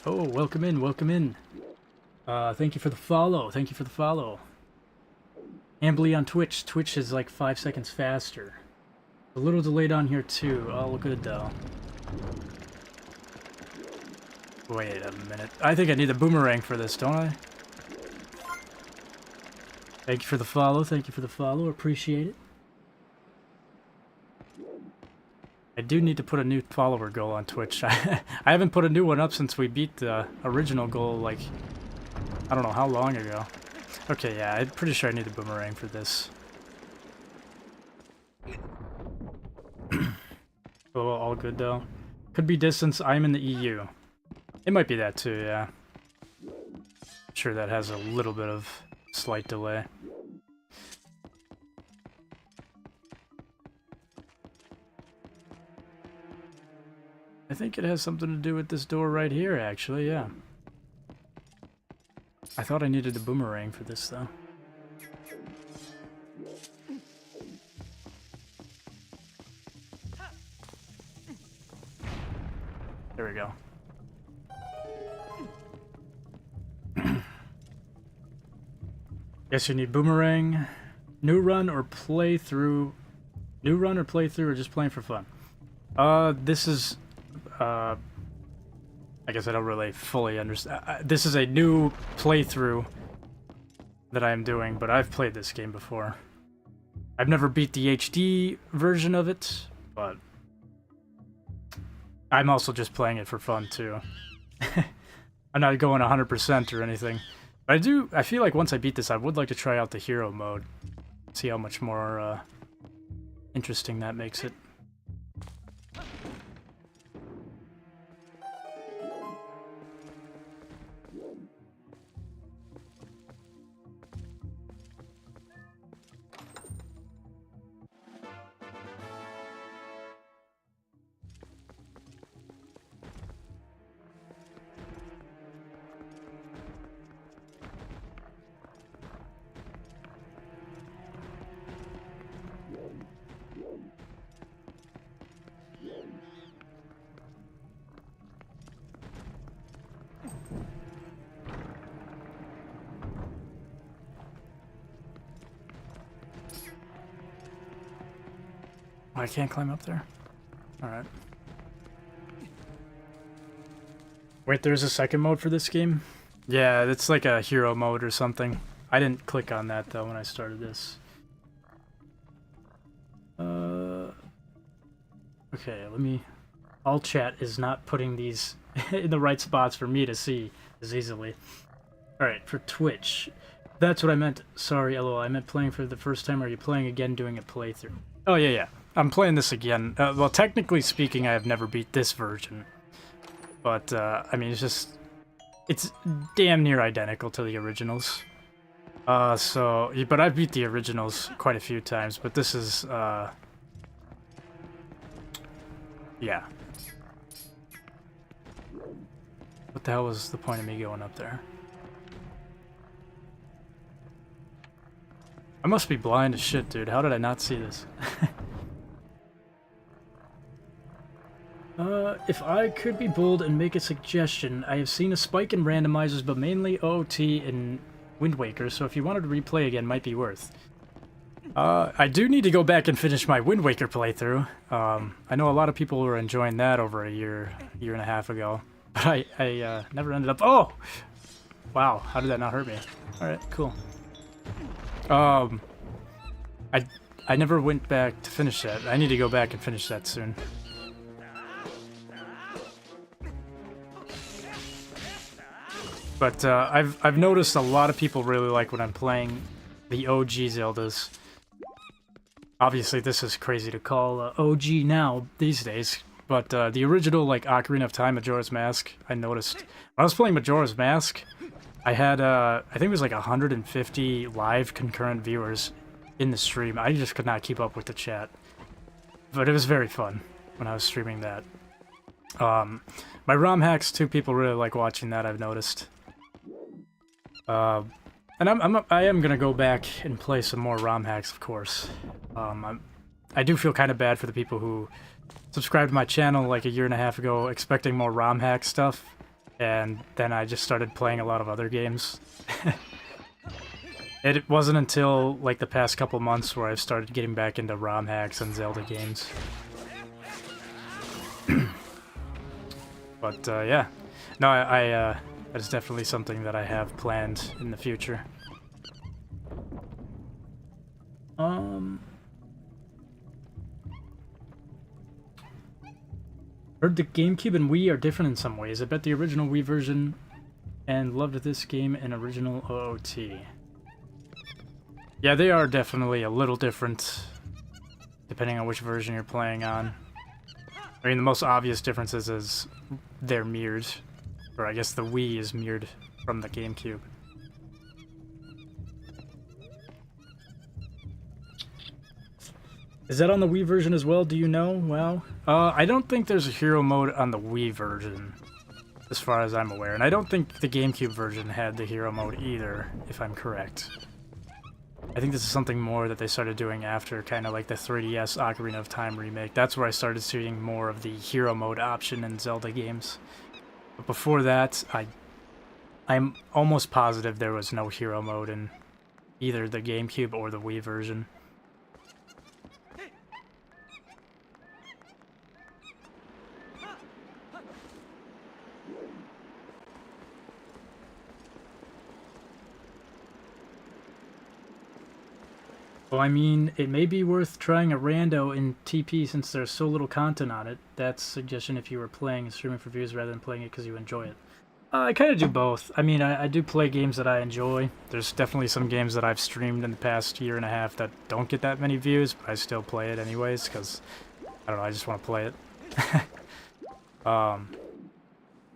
Oh, welcome in, welcome in. Thank you for the follow, thank you for the follow. Ambly on Twitch. Twitch is like 5 seconds faster. A little delayed on here too. Oh, good though. Wait a minute. I think I need a boomerang for this, don't I? Thank you for the follow, thank you for the follow. Appreciate it. I do need to put a new follower goal on Twitch. I haven't put a new one up since we beat the original goal, like, I don't know how long ago. Okay, yeah, I'm pretty sure I need a boomerang for this. Oh, all good though. Could be distance, I'm in the EU. It might be that too, yeah. I'm sure that has a little bit of slight delay. I think it has something to do with this door right here, actually, yeah. I thought I needed a boomerang for this, though. There we go. Guess you need boomerang, new run or playthrough. New run or playthrough or just playing for fun? This is... I guess I don't really fully understand. This is a new playthrough that I am doing, but I've played this game before. I've never beat the HD version of it, but I'm also just playing it for fun too. I'm not going 100% or anything. But I feel like once I beat this, I would like to try out the hero mode. See how much more interesting that makes it. I can't climb up there? Alright. Wait, there's a second mode for this game? Yeah, it's like a hero mode or something. I didn't click on that though when I started this. Okay, let me... All chat is not putting these in the right spots for me to see as easily. Alright, for Twitch. That's what I meant. Sorry, LOL. I meant playing for the first time. Are you playing again, doing a playthrough? Oh, yeah, yeah. I'm playing this again. Well, technically speaking, I have never beat this version. But, I mean, it's damn near identical to the originals. But I've beat the originals quite a few times, but this is, yeah. What the hell was the point of me going up there? I must be blind as shit, dude. How did I not see this? If I could be bold and make a suggestion, I have seen a spike in randomizers, but mainly OOT in Wind Waker, so if you wanted to replay again, might be worth. I do need to go back and finish my Wind Waker playthrough. I know a lot of people were enjoying that over a year and a half ago, but I never ended up... Oh! Wow, how did that not hurt me? Alright, cool. I never went back to finish that. I need to go back and finish that soon. But I've noticed a lot of people really like when I'm playing the OG Zeldas. Obviously, this is crazy to call OG now these days, but the original, like Ocarina of Time, Majora's Mask, I noticed when I was playing Majora's Mask, I had I think it was like 150 live concurrent viewers in the stream. I just could not keep up with the chat, but it was very fun when I was streaming that. My ROM hacks too, people really like watching that, I've noticed. And I am gonna go back and play some more ROM hacks, of course. I do feel kind of bad for the people who subscribed to my channel like a year and a half ago expecting more ROM hack stuff, and then I just started playing a lot of other games. It wasn't until like the past couple months where I've started getting back into ROM hacks and Zelda games. But yeah, no, that is definitely something that I have planned in the future. Heard the GameCube and Wii are different in some ways. I bet the original Wii version and loved this game in original OOT. Yeah, they are definitely a little different depending on which version you're playing on. I mean, the most obvious differences is they're mirrored, or I guess the Wii is mirrored from the GameCube. Is that on the Wii version as well? Do you know? Well, I don't think there's a hero mode on the Wii version, as far as I'm aware. And I don't think the GameCube version had the hero mode either, if I'm correct. I think this is something more that they started doing after kind of like the 3DS Ocarina of Time remake. That's where I started seeing more of the hero mode option in Zelda games. But before that, I'm almost positive there was no hero mode in either the GameCube or the Wii version. Well, I mean, it may be worth trying a rando in TP since there's so little content on it. That's a suggestion if you were playing and streaming for views rather than playing it because you enjoy it. I kind of do both. I mean, I do play games that I enjoy. There's definitely some games that I've streamed in the past year and a half that don't get that many views, but I still play it anyways because, I don't know, I just want to play it.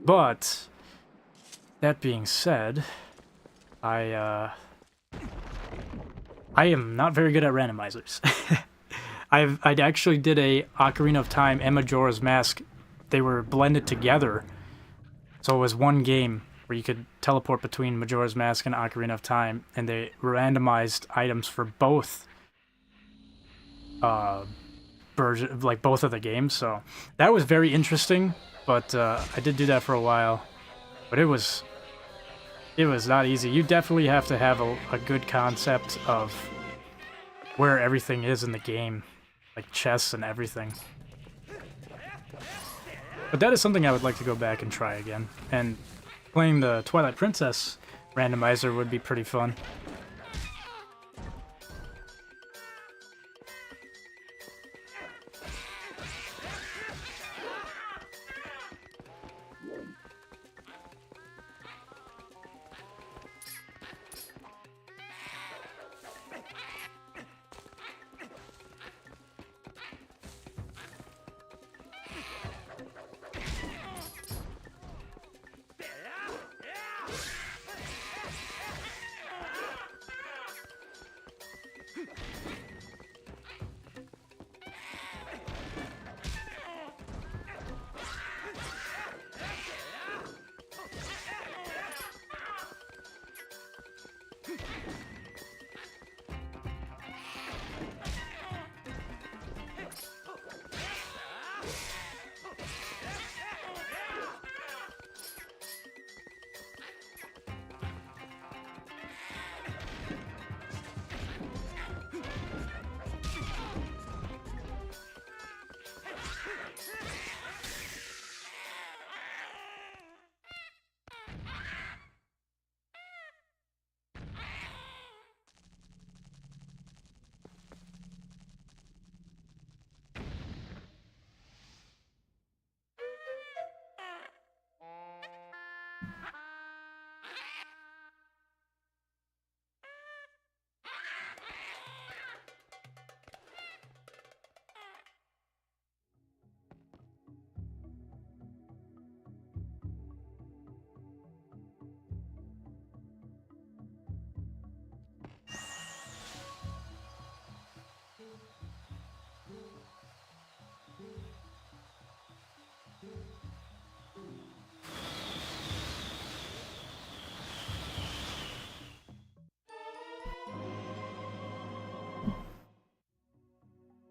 But, that being said, I am not very good at randomizers. I actually did a Ocarina of Time and Majora's Mask. They were blended together. So it was one game where you could teleport between Majora's Mask and Ocarina of Time, and they randomized items for both version, like both of the games. So that was very interesting, but I did do that for a while. But it was not easy. You definitely have to have a good concept of where everything is in the game, like chess and everything. But that is something I would like to go back and try again. And playing the Twilight Princess randomizer would be pretty fun.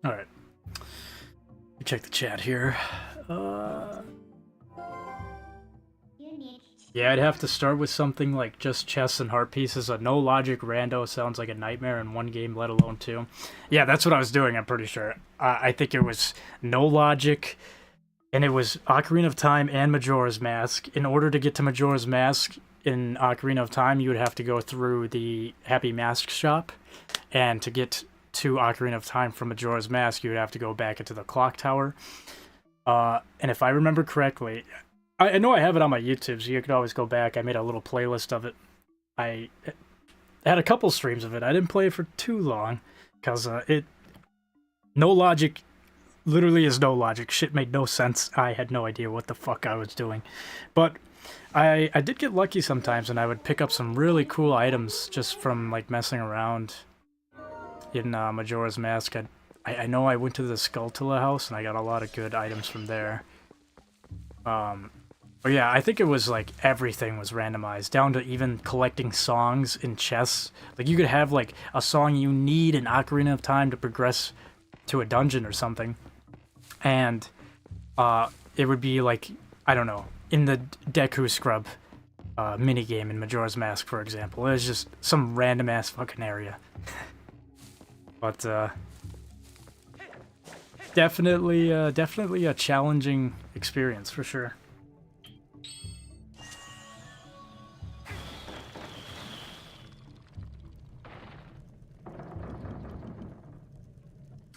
Alright. Check the chat here. Yeah, I'd have to start with something like just chess and heart pieces. A no logic rando sounds like a nightmare in one game, let alone two. Yeah, that's what I was doing, I'm pretty sure. I think it was no logic, and it was Ocarina of Time and Majora's Mask. In order to get to Majora's Mask in Ocarina of Time, you would have to go through the Happy Mask shop, and to get to Ocarina of Time from Majora's Mask, you would have to go back into the clock tower. And if I remember correctly, I know I have it on my YouTube, so you could always go back. I made a little playlist of it. I had a couple streams of it. I didn't play it for too long, because no logic, literally is no logic. Shit made no sense. I had no idea what the fuck I was doing. But I did get lucky sometimes, and I would pick up some really cool items just from, like, messing around in Majora's Mask. I know I went to the Skulltula house, and I got a lot of good items from there. But yeah, I think it was, like, everything was randomized, down to even collecting songs in chess. Like, you could have, like, a song you need an Ocarina of Time to progress to a dungeon or something. And it would be, like, I don't know, in the Deku Scrub minigame in Majora's Mask, for example. It was just some random-ass fucking area. But, definitely a challenging experience, for sure.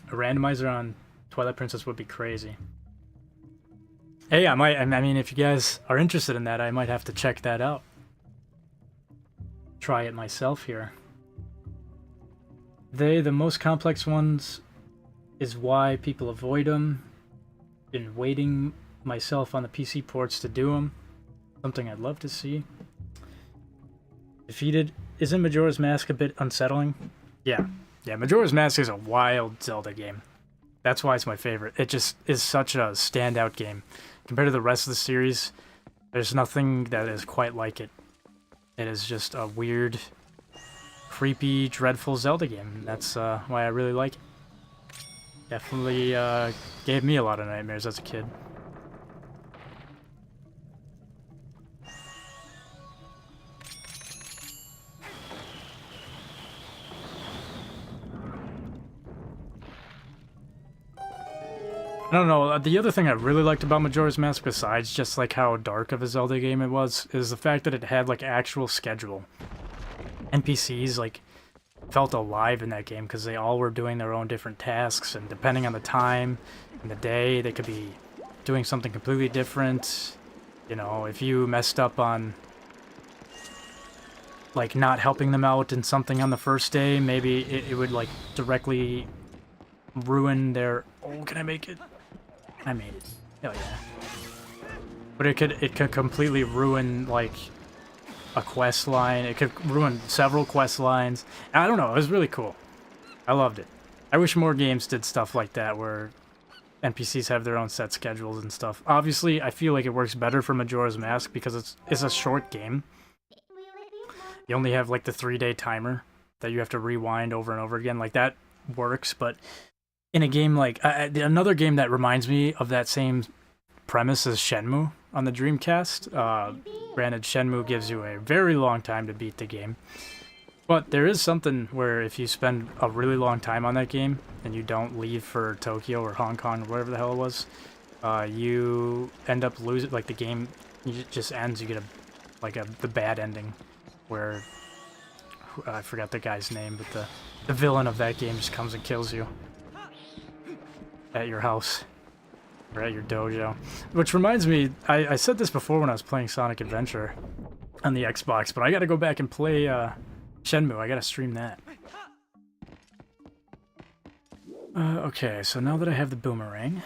A randomizer on Twilight Princess would be crazy. Hey, I mean, if you guys are interested in that, I might have to check that out. Try it myself here. The most complex ones is why people avoid them. Been waiting myself on the PC ports to do them. Something I'd love to see. Defeated. Isn't Majora's Mask a bit unsettling? Yeah. Yeah, Majora's Mask is a wild Zelda game. That's why it's my favorite. It just is such a standout game. Compared to the rest of the series, there's nothing that is quite like it. It is just a weird, creepy, dreadful Zelda game. That's why I really like it. Definitely gave me a lot of nightmares as a kid. I don't know, the other thing I really liked about Majora's Mask, besides just like how dark of a Zelda game it was, is the fact that it had like actual schedule. NPCs like felt alive in that game because they all were doing their own different tasks, and depending on the time and the day, they could be doing something completely different. You know, if you messed up on like not helping them out in something on the first day, maybe it would like directly ruin their... Oh, can I make it? I made it. Hell yeah. But it could completely ruin like a quest line. It could ruin several quest lines. I don't know, it was really cool. I loved it. I wish more games did stuff like that where NPCs have their own set schedules and stuff. Obviously, I feel like it works better for Majora's Mask because it's a short game. You only have like the 3-day timer that you have to rewind over and over again. Like that works, but in a game like another game that reminds me of that same premise is Shenmue on the Dreamcast. Granted, Shenmue gives you a very long time to beat the game, but there is something where if you spend a really long time on that game and you don't leave for Tokyo or Hong Kong or whatever the hell it was, you end up losing. Like the game just ends. You get the bad ending where I forgot the guy's name, but the villain of that game just comes and kills you at your house, or at your dojo. Which reminds me, I said this before when I was playing Sonic Adventure on the Xbox, but I gotta go back and play Shenmue. I gotta stream that. Okay, so now that I have the boomerang,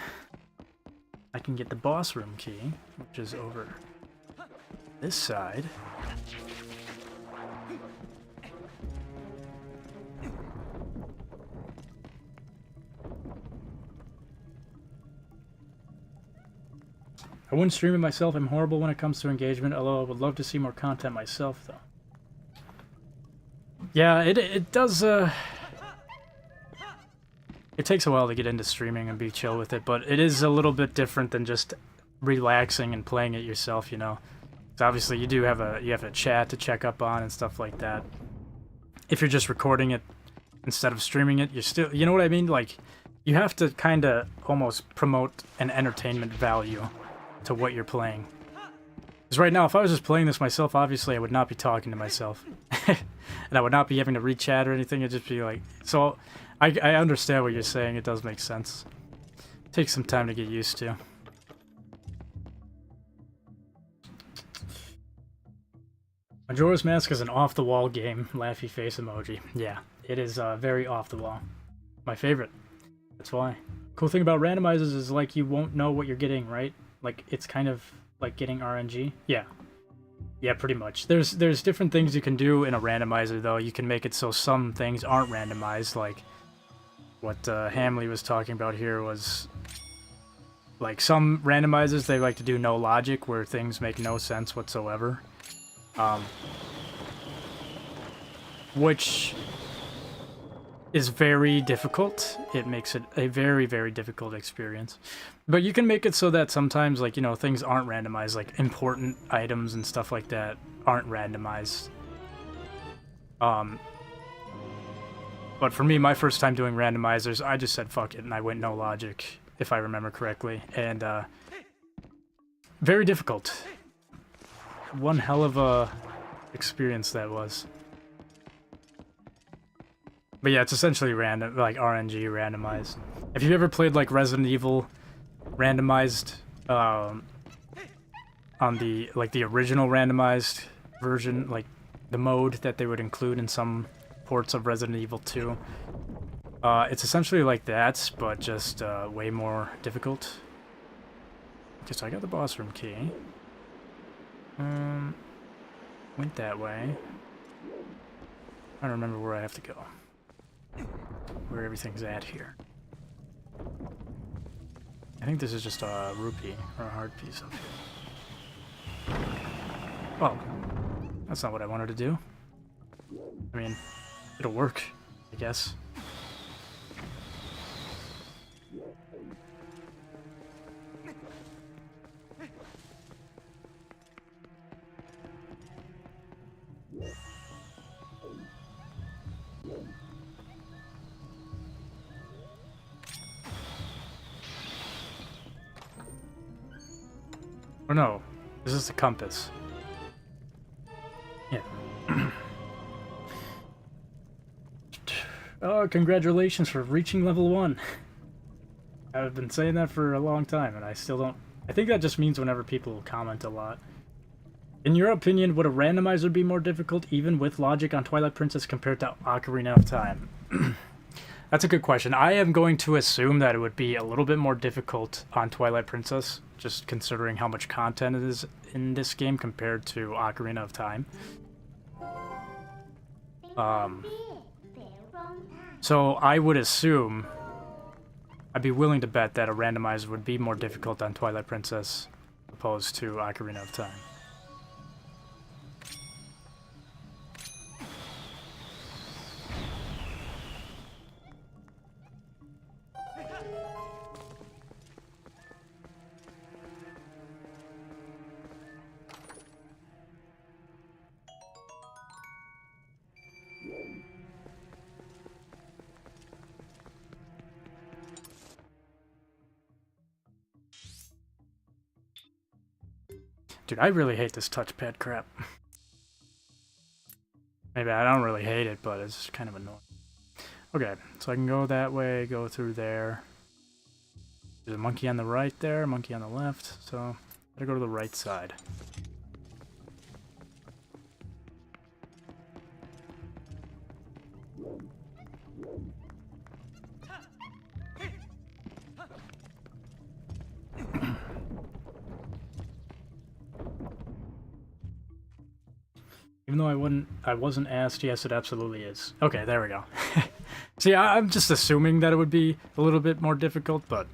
I can get the boss room key, which is over this side. I wouldn't stream it myself. I'm horrible when it comes to engagement, although I would love to see more content myself, though. Yeah, it does, it takes a while to get into streaming and be chill with it, but it is a little bit different than just relaxing and playing it yourself, you know? So obviously you do have a chat to check up on and stuff like that. If you're just recording it instead of streaming it, you're still, you know what I mean? Like, you have to kind of almost promote an entertainment value to what you're playing. Because right now, if I was just playing this myself, obviously I would not be talking to myself. And I would not be having to re-chat or anything. It'd just be like... So, I understand what you're saying. It does make sense. It takes some time to get used to. Majora's Mask is an off-the-wall game. Laughy face emoji. Yeah, it is very off-the-wall. My favorite. That's why. Cool thing about randomizers is, like, you won't know what you're getting, right? Like, it's kind of like getting RNG. Yeah. Yeah, pretty much. There's different things you can do in a randomizer, though. You can make it so some things aren't randomized, like what Hamley was talking about here was... Like, some randomizers, they like to do no logic, where things make no sense whatsoever. Which is very difficult. It makes it a very, very difficult experience. But you can make it so that sometimes, like, you know, things aren't randomized, like important items and stuff like that aren't randomized. But for me, my first time doing randomizers, I just said fuck it, and I went no logic, if I remember correctly. And, very difficult. One hell of a experience that was. But yeah, it's essentially random, like RNG randomized. If you've ever played like Resident Evil randomized, on the original randomized version, like the mode that they would include in some ports of Resident Evil 2, it's essentially like that, but just way more difficult. Okay, so I got the boss room key. Went that way. I don't remember where I have to go. Where everything's at here. I think this is just a rupee, or a hard piece up here. Well, that's not what I wanted to do. I mean, it'll work, I guess. Or no, this is the compass. Yeah. Oh, congratulations for reaching level 1. I've been saying that for a long time, and I still don't... I think that just means whenever people comment a lot. In your opinion, would a randomizer be more difficult, even with logic, on Twilight Princess compared to Ocarina of Time? That's a good question. I am going to assume that it would be a little bit more difficult on Twilight Princess, just considering how much content it is in this game compared to Ocarina of Time. So I would assume, I'd be willing to bet that a randomizer would be more difficult on Twilight Princess opposed to Ocarina of Time. Dude, I really hate this touchpad crap. Maybe I don't really hate it, but it's kind of annoying. Okay, so I can go that way, go through there. There's a monkey on the right there, a monkey on the left, so I gotta go to the right side. Even though I wasn't asked, yes, it absolutely is. Okay, there we go. See, I'm just assuming that it would be a little bit more difficult, but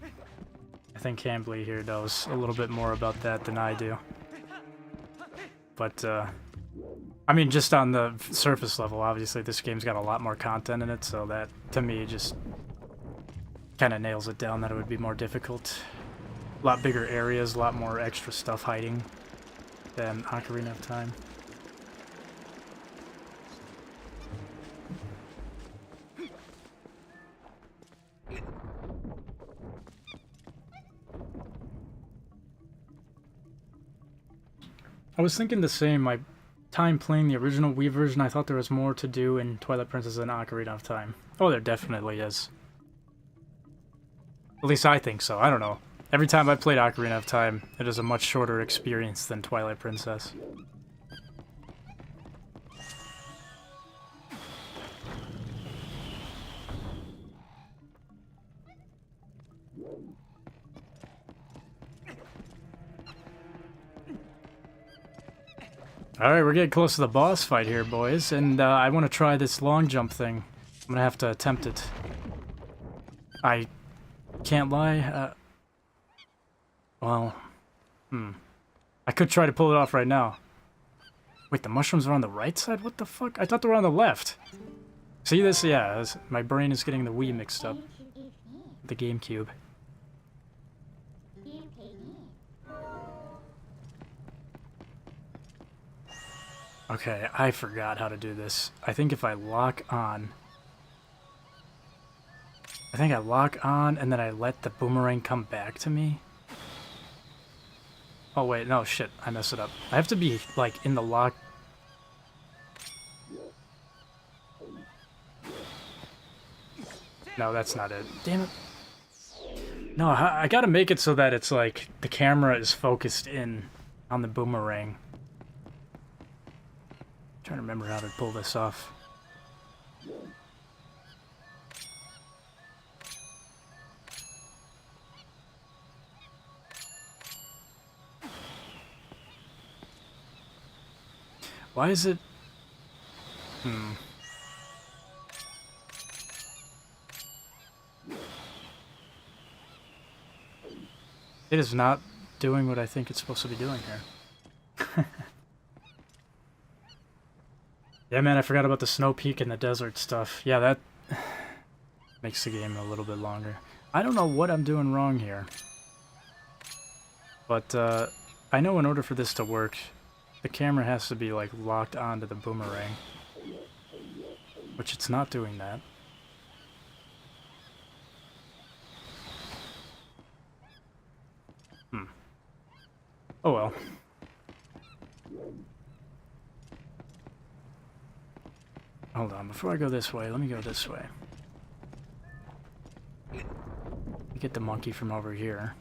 I think Hambley here knows a little bit more about that than I do. But, I mean, just on the surface level, obviously, this game's got a lot more content in it, so that, to me, just kind of nails it down that it would be more difficult. A lot bigger areas, a lot more extra stuff hiding than Ocarina of Time. I was thinking the same. My time playing the original Wii version, I thought there was more to do in Twilight Princess than Ocarina of Time. Oh, there definitely is. At least I think so. I don't know. Every time I played Ocarina of Time, it is a much shorter experience than Twilight Princess. Alright, we're getting close to the boss fight here, boys, and I want to try this long jump thing. I'm gonna have to attempt it. I can't lie, well, I could try to pull it off right now. Wait, the mushrooms are on the right side? What the fuck? I thought they were on the left. See this? Yeah, my brain is getting the Wii mixed up. The GameCube. Okay, I forgot how to do this. I think if I lock on... I think I lock on and then I let the boomerang come back to me. Oh wait, no, shit, I messed it up. I have to be, like, in the lock... No, that's not it. Damn it. No, I gotta make it so that it's, like, the camera is focused in on the boomerang. I'm trying to remember how to pull this off. Why is it... It is not doing what I think it's supposed to be doing here. Yeah, man, I forgot about the snow peak and the desert stuff. Yeah, that makes the game a little bit longer. I don't know what I'm doing wrong here. But, I know in order for this to work, the camera has to be, like, locked onto the boomerang. Which it's not doing that. Oh well. Hold on, before I go this way, let me go this way. Get the monkey from over here.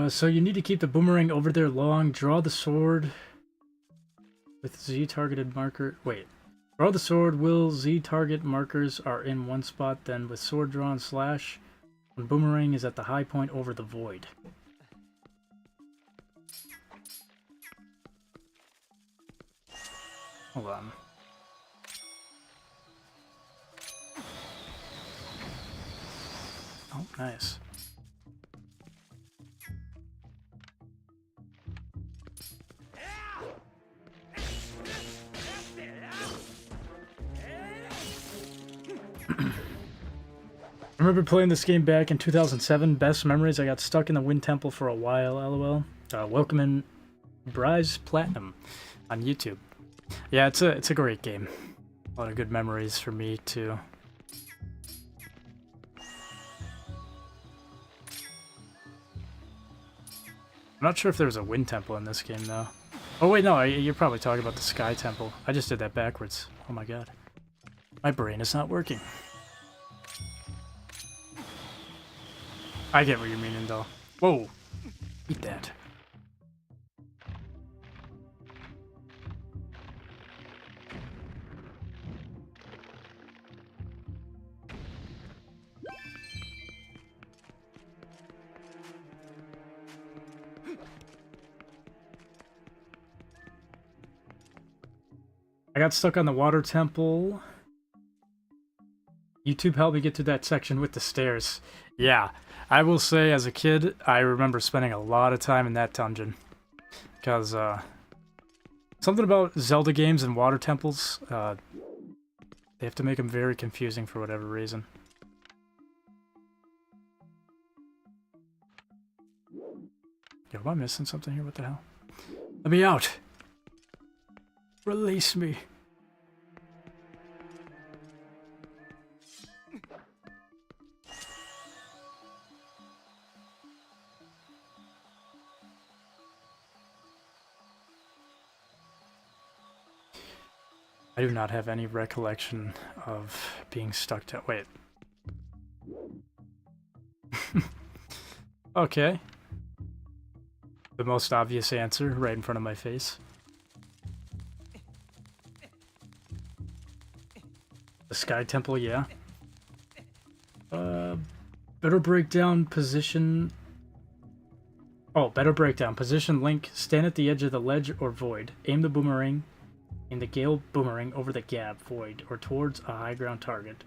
So you need to keep the boomerang over there long, draw the sword with Z targeted marker. Wait. Draw the sword will Z target markers are in one spot, then with sword drawn slash when boomerang is at the high point over the void. Hold on. Oh, nice. I remember playing this game back in 2007. Best memories, I got stuck in the Wind Temple for a while, lol. Welcome in Bryce Platinum on YouTube. Yeah, it's a great game. A lot of good memories for me, too. I'm not sure if there's a Wind Temple in this game, though. Oh, wait, no, you're probably talking about the Sky Temple. I just did that backwards. Oh my god. My brain is not working. I get what you're meaning, though. Whoa! Eat that. I got stuck on the water temple. YouTube helped me get to that section with the stairs. Yeah, I will say as a kid, I remember spending a lot of time in that dungeon. Because, something about Zelda games and water temples, they have to make them very confusing for whatever reason. Yo, am I missing something here? What the hell? Let me out! Release me! I do not have any recollection of being stuck to... Wait. Okay. The most obvious answer right in front of my face. The Sky Temple, yeah. Better breakdown position... Oh, better breakdown. Position Link. Stand at the edge of the ledge or void. Aim the boomerang in the Gale boomerang over the gap, void, or towards a high ground target.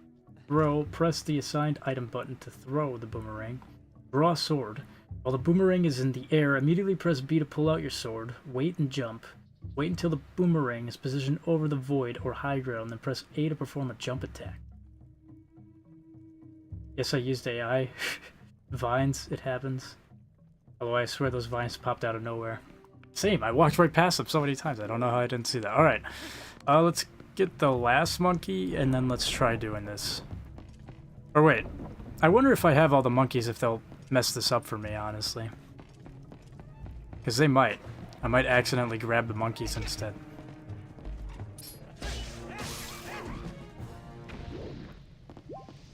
Throw. Press the assigned item button to throw the boomerang. Draw a sword. While the boomerang is in the air, immediately press B to pull out your sword. Wait and jump. Wait until the boomerang is positioned over the void or high ground, then press A to perform a jump attack. Yes, I used AI. Vines, it happens. Although I swear those vines popped out of nowhere. Same, I walked right past them so many times. I don't know how I didn't see that. Alright, let's get the last monkey, and then let's try doing this. Or wait, I wonder if I have all the monkeys, if they'll mess this up for me, honestly. Because they might. I might accidentally grab the monkeys instead.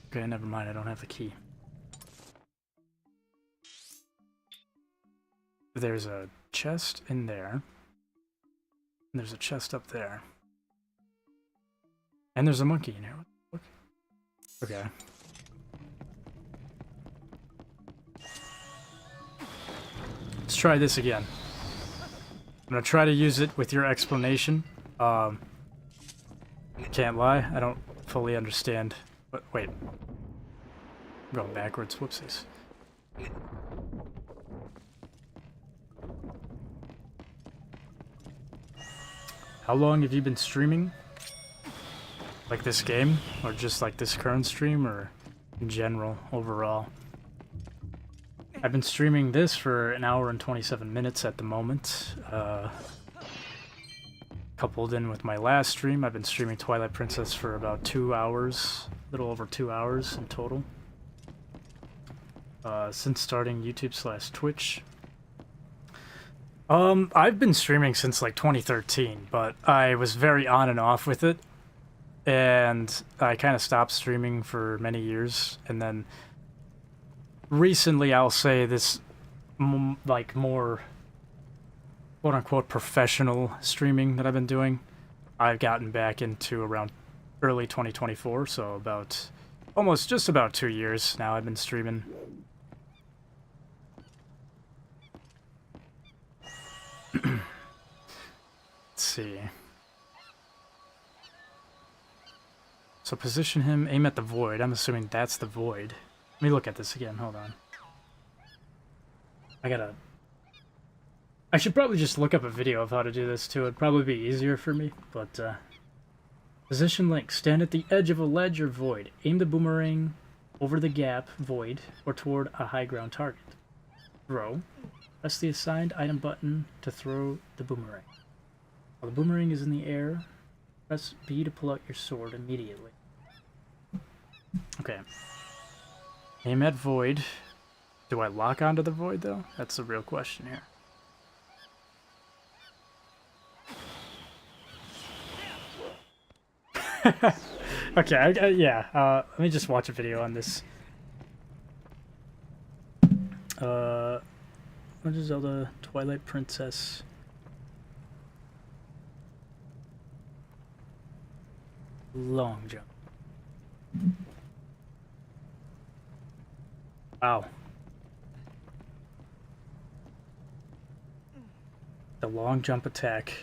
Okay, never mind, I don't have the key. There's a chest in there. And there's a chest up there. And there's a monkey in here. What the fuck? Okay. Let's try this again. I'm gonna try to use it with your explanation. Can't lie, I don't fully understand. But wait. I'm going backwards. Whoopsies. How long have you been streaming? Like this game? Or just like this current stream? Or in general, overall? I've been streaming this for 1 hour and 27 minutes at the moment. Coupled in with my last stream, I've been streaming Twilight Princess for about 2 hours. A little over 2 hours in total. Since starting YouTube/Twitch. I've been streaming since like 2013, but I was very on and off with it. And I kind of stopped streaming for many years. And then recently, I'll say this, like, more quote-unquote professional streaming that I've been doing. I've gotten back into around early 2024, so about, just about 2 years now I've been streaming. Let's see. So position him, aim at the void. I'm assuming that's the void. Let me look at this again, hold on. I should probably just look up a video of how to do this too. It'd probably be easier for me, but position Link. Stand at the edge of a ledge or void. Aim the boomerang over the gap, void, or toward a high ground target. Throw. Press the assigned item button to throw the boomerang. While the boomerang is in the air, press B to pull out your sword immediately. Okay. Aim at void. Do I lock onto the void, though? That's the real question here. Okay, yeah. Let me just watch a video on this. Legend of Zelda Twilight Princess. Long jump. Wow. The long jump attack.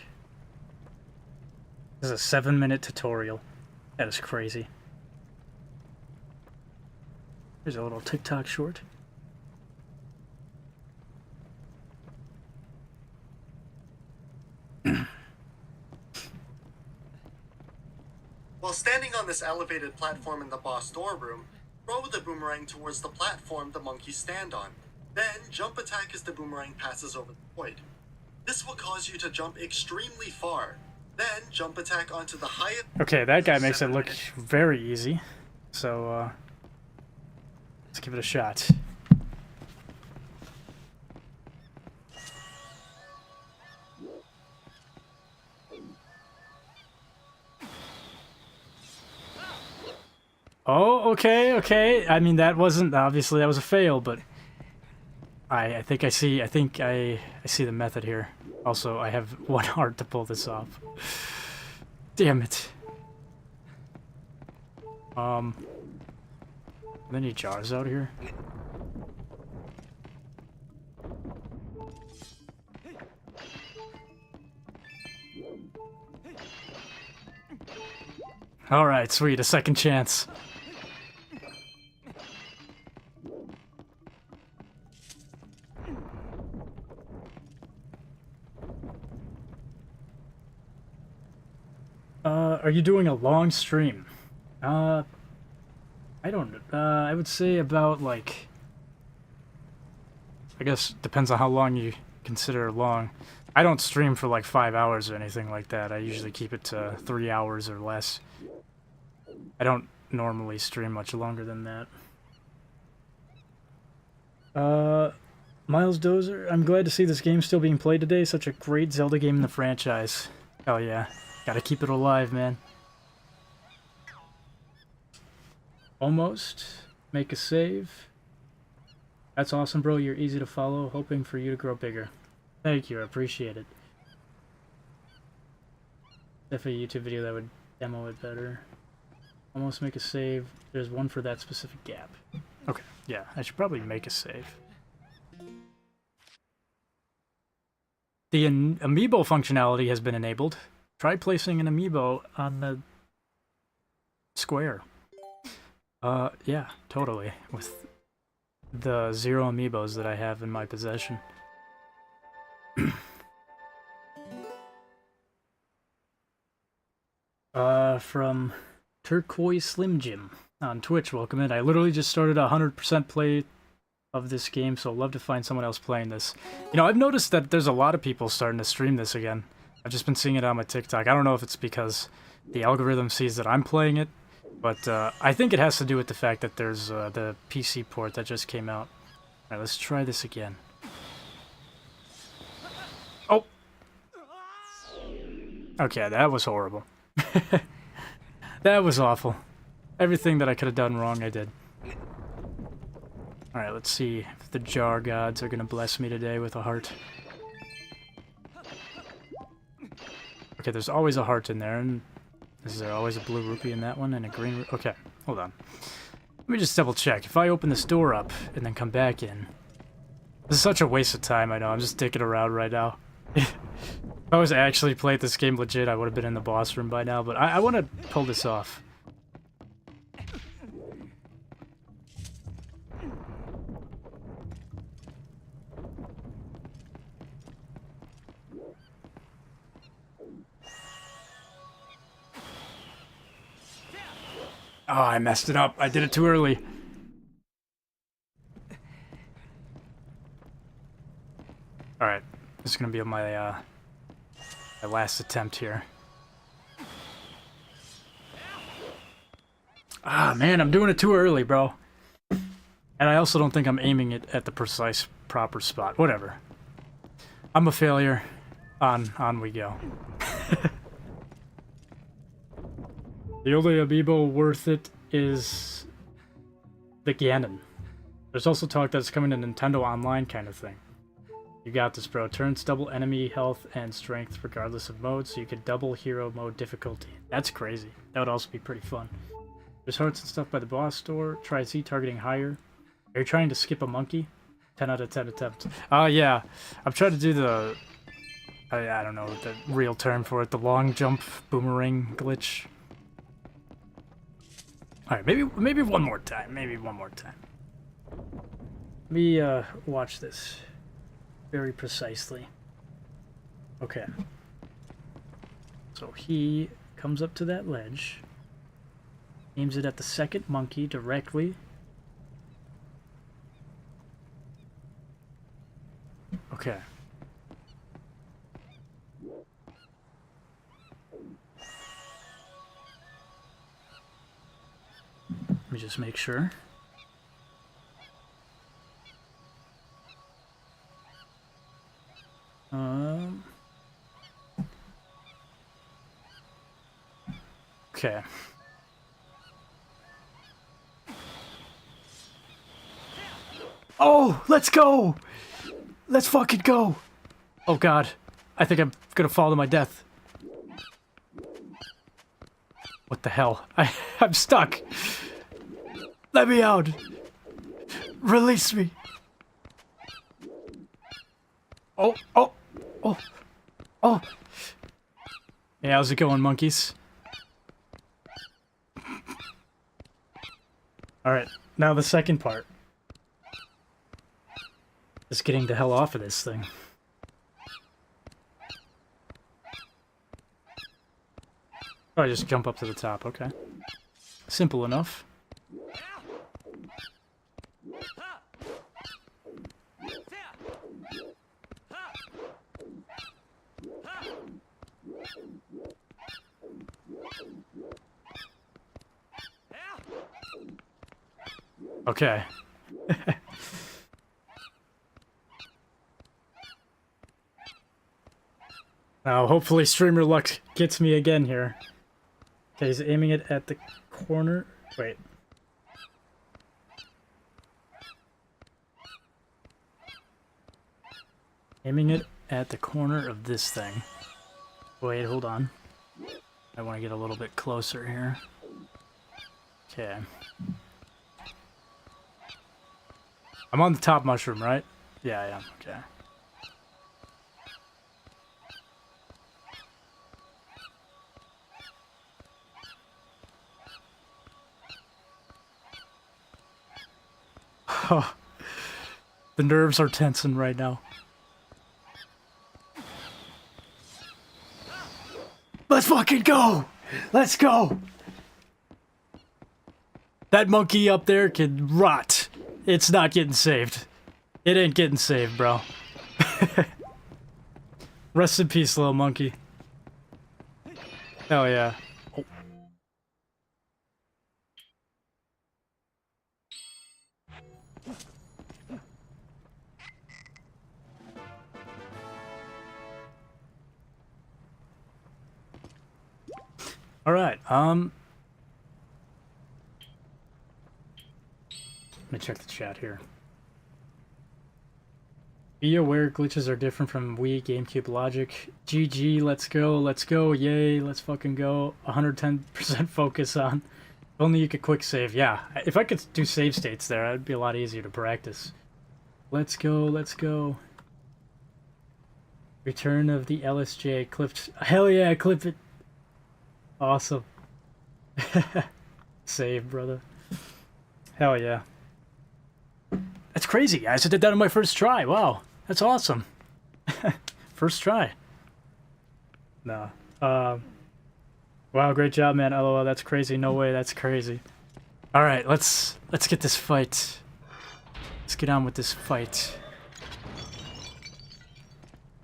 This is a 7-minute tutorial. That is crazy. Here's a little TikTok short. While standing on this elevated platform in the boss storeroom, throw the boomerang towards the platform the monkeys stand on. Then, jump attack as the boomerang passes over the void. This will cause you to jump extremely far. Then, jump attack onto the highest... Okay, that guy makes it look very easy. So, let's give it a shot. Oh, okay. I mean, that wasn't... Obviously, that was a fail, but... I think I see the method here. Also, I have 1 heart to pull this off. Damn it. Are there any jars out here? Alright, sweet, a second chance. Are you doing a long stream? I don't, I would say about, like... I guess depends on how long you consider long. I don't stream for like 5 hours or anything like that. I usually keep it to 3 hours or less. I don't normally stream much longer than that. Miles Dozer, I'm glad to see this game still being played today. Such a great Zelda game in the franchise. Oh yeah, gotta keep it alive, man. Almost. Make a save. That's awesome, bro. You're easy to follow. Hoping for you to grow bigger. Thank you. I appreciate it. Definitely a YouTube video that would demo it better. Almost make a save. There's one for that specific gap. Okay. Yeah, I should probably make a save. The amiibo functionality has been enabled. Try placing an amiibo on the square. Yeah, totally. With the 0 amiibos that I have in my possession. From Turquoise Slim Jim on Twitch, welcome in. I literally just started a 100% play of this game, so I'd love to find someone else playing this. You know, I've noticed that there's a lot of people starting to stream this again. I've just been seeing it on my TikTok. I don't know if it's because the algorithm sees that I'm playing it, but I think it has to do with the fact that there's the PC port that just came out. Alright, let's try this again. Oh! Okay, that was horrible. That was awful. Everything that I could have done wrong, I did. Alright, let's see if the jar gods are gonna bless me today with a heart. Okay, there's always a heart in there, and is there always a blue rupee in that one and a green okay, hold on. Let me just double check. If I open this door up and then come back in... This is such a waste of time, I know. I'm just dicking around right now. If I was actually played this game legit, I would have been in the boss room by now, but I want to pull this off. Oh, I messed it up. I did it too early. Alright, this is gonna be my, my last attempt here. Ah, man, I'm doing it too early, bro. And I also don't think I'm aiming it at the precise, proper spot. Whatever. I'm a failure. On we go. The only amiibo worth it is the Ganon. There's also talk that it's coming to Nintendo Online kind of thing. You got this, bro. Turns double enemy health and strength regardless of mode, so you could double hero mode difficulty. That's crazy. That would also be pretty fun. There's hearts and stuff by the boss store. Try Z targeting higher. Are you trying to skip a monkey? 10 out of 10 attempts. Yeah. I'm trying to do the I don't know the real term for it. The long jump boomerang glitch. All right, maybe one more time. Maybe one more time. Let me watch this very precisely. Okay. So he comes up to that ledge, aims it at the second monkey directly. Okay. Let me just make sure. Okay. Oh, let's go! Let's fucking go! Oh god, I think I'm gonna fall to my death. What the hell? I'm stuck! Let me out! Release me! Oh, oh, oh, oh! Hey, how's it going, monkeys? Alright, now the second part. Just getting the hell off of this thing. Oh, I just jump up to the top, okay. Simple enough. Okay. Now, hopefully streamer luck gets me again here. Okay, he's aiming it at the corner. Wait. Aiming it at the corner of this thing. Wait, hold on. I want to get a little bit closer here. Okay. I'm on the top mushroom, right? Yeah, I am. Okay. Oh, the nerves are tensing right now. Let's fucking go! Let's go! That monkey up there can rot. It's not getting saved. It ain't getting saved, bro. Rest in peace, little monkey. Hell yeah. Oh. Alright, let me check the chat here. Be aware glitches are different from Wii, GameCube logic. GG, let's go, yay, let's fucking go. 110% focus on. If only you could quick save, yeah. If I could do save states there, it'd be a lot easier to practice. Let's go, let's go. Return of the LSJ clipped. Hell yeah, clip it. Awesome. Save, brother. Hell yeah. That's crazy, guys. I did that on my first try. Wow. That's awesome. First try. Nah. Wow, great job, man. LOL, that's crazy. No way, that's crazy. Alright, let's get this fight. Let's get on with this fight.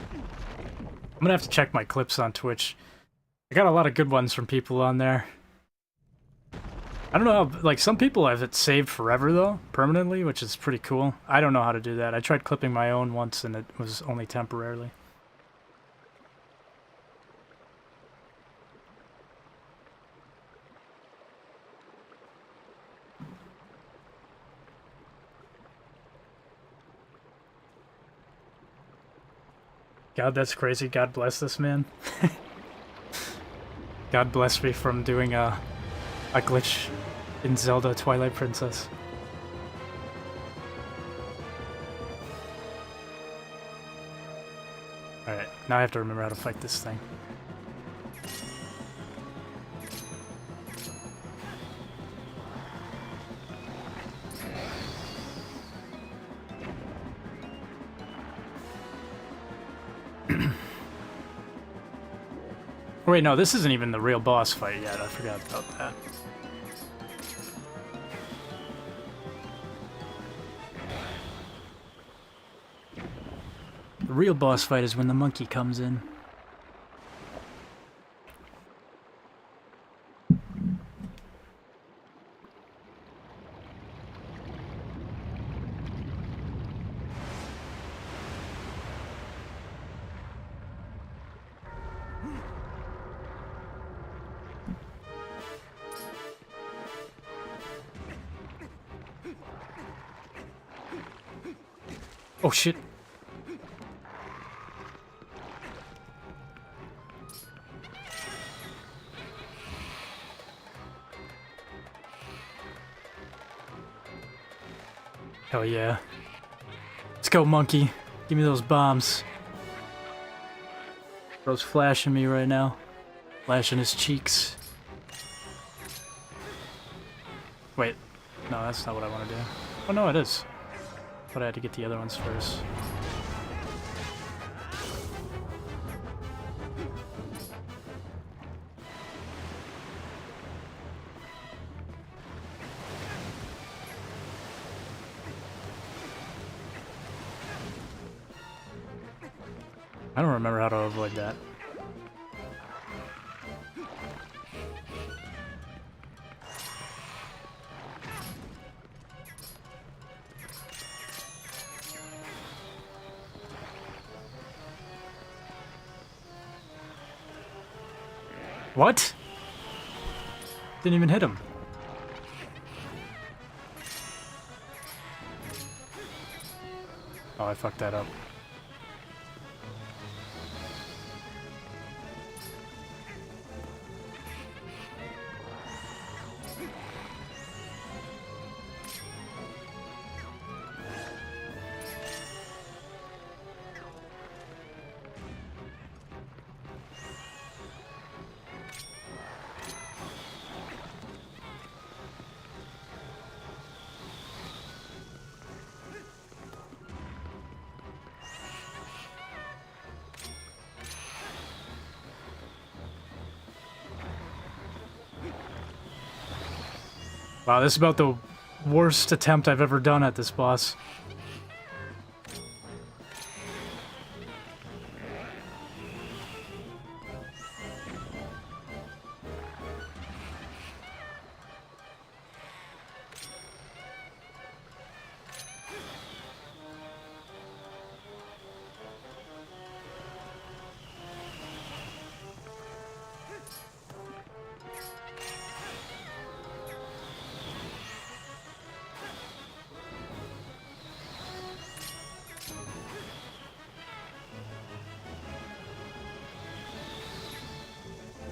I'm gonna have to check my clips on Twitch. I got a lot of good ones from people on there. I don't know how, like, some people have it saved forever, though, permanently, which is pretty cool. I don't know how to do that. I tried clipping my own once, and it was only temporarily. God, that's crazy. God bless this man. God bless me from doing a glitch in Zelda Twilight Princess. Alright, Now I have to remember how to fight this thing. Wait, no, this isn't even the real boss fight yet. I forgot about that. The real boss fight is when the monkey comes in. Oh shit. Hell yeah. Let's go, monkey. Give me those bombs. Bro's flashing me right now. Flashing his cheeks. Wait. No, that's not what I want to do. Oh no, it is. But I had to get the other ones first. I don't remember how to avoid that. What? Didn't even hit him. Oh, I fucked that up. Wow, this is about the worst attempt I've ever done at this boss.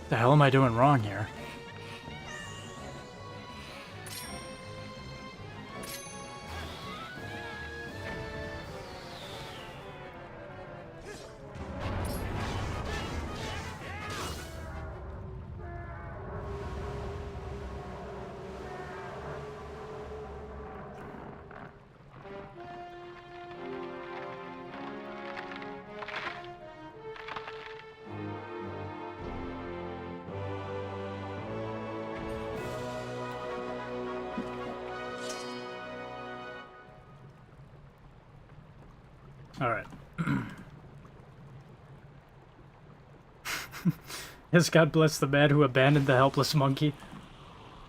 The hell am I doing wrong here? Alright. Yes, God bless the man who abandoned the helpless monkey.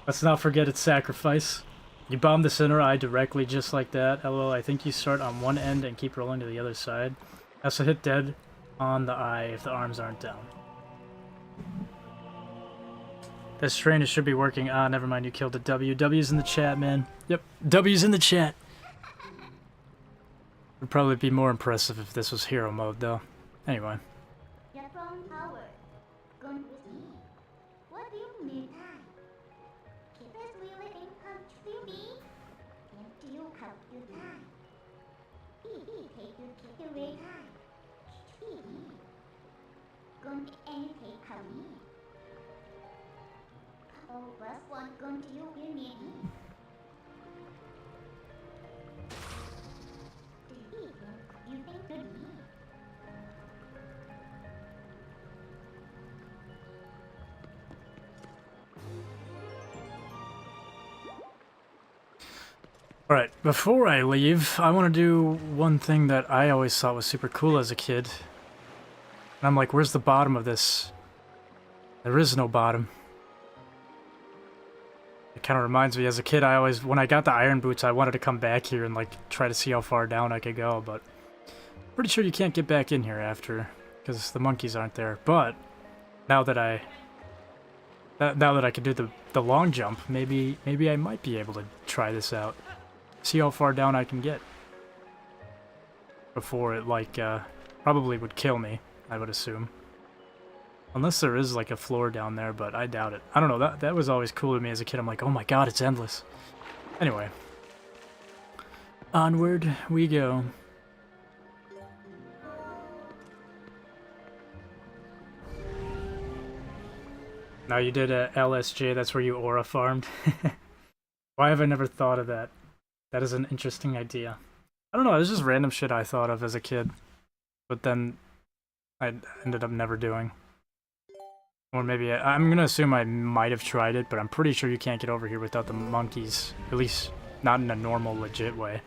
Let's not forget its sacrifice. You bomb the center eye directly just like that. LOL, I think you start on one end and keep rolling to the other side. Also hit dead on the eye if the arms aren't down. This train should be working. Ah, never mind, you killed a W. W's in the chat, man. Yep, W's in the chat. Would probably be more impressive if this was hero mode, though. Anyway. Alright, before I leave, I want to do one thing that I always thought was super cool as a kid. And I'm like, where's the bottom of this? There is no bottom. It kind of reminds me, as a kid, when I got the iron boots, I wanted to come back here and like try to see how far down I could go, but pretty sure you can't get back in here after, because the monkeys aren't there. But now that I can do the long jump, maybe I might be able to try this out. See how far down I can get before it, like, probably would kill me, I would assume. Unless there is, like, a floor down there, but I doubt it. I don't know, that was always cool to me as a kid. I'm like, oh my god, it's endless. Anyway. Onward we go. Now you did a LSJ, that's where you aura farmed. Why have I never thought of that? That is an interesting idea. I don't know, it was just random shit I thought of as a kid. But then I ended up never doing. Or maybe I'm gonna assume I might have tried it, but I'm pretty sure you can't get over here without the monkeys. At least not in a normal, legit way.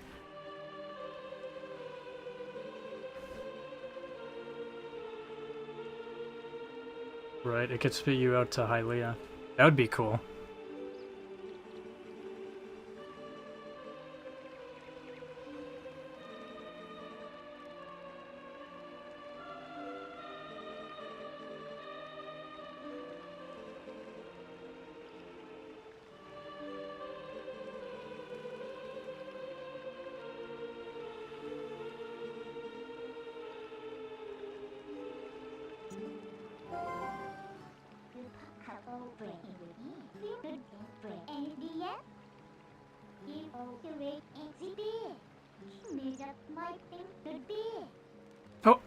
Right, it could spit you out to Hylia. That would be cool. Oh!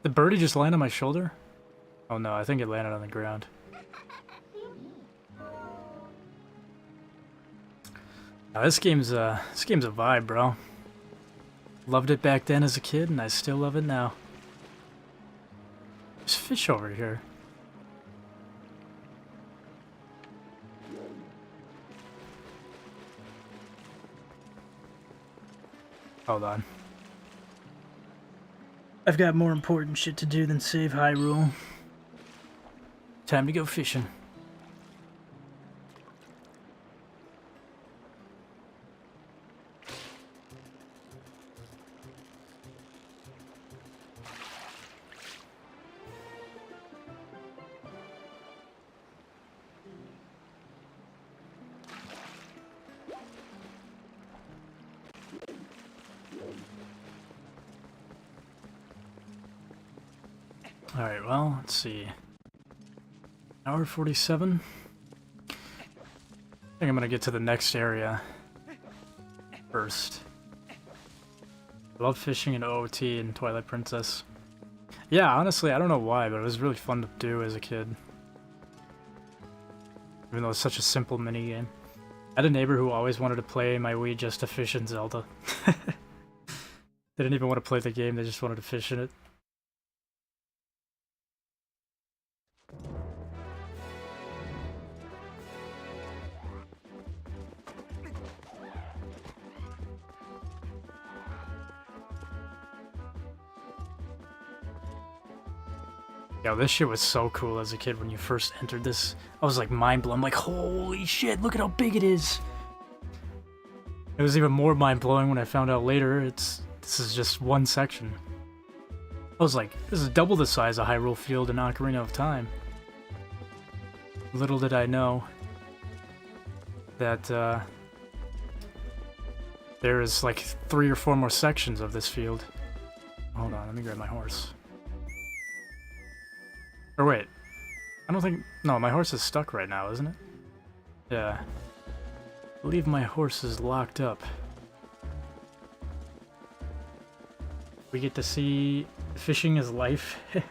The birdie just landed on my shoulder? Oh no, I think it landed on the ground. Now this game's a vibe, bro. Loved it back then as a kid, and I still love it now. There's fish over here. Hold on. I've got more important shit to do than save Hyrule. Time to go fishing. Alright, well, let's see. Hour 47. I think I'm gonna get to the next area first. I love fishing in OOT and Twilight Princess. Yeah, honestly, I don't know why, but it was really fun to do as a kid. Even though it's such a simple minigame. I had a neighbor who always wanted to play my Wii just to fish in Zelda. They didn't even want to play the game, they just wanted to fish in it. Yo, this shit was so cool as a kid when you first entered this. I was like mind blown. I'm like, holy shit, look at how big it is. It was even more mind blowing when I found out later this is just one section. I was like, this is double the size of Hyrule Field and Ocarina of Time. Little did I know that there is like 3 or 4 more sections of this field. Hold on, let me grab my horse. Or wait, I don't think... No, my horse is stuck right now, isn't it? Yeah. I believe my horse is locked up. We get to see Fishing is life. You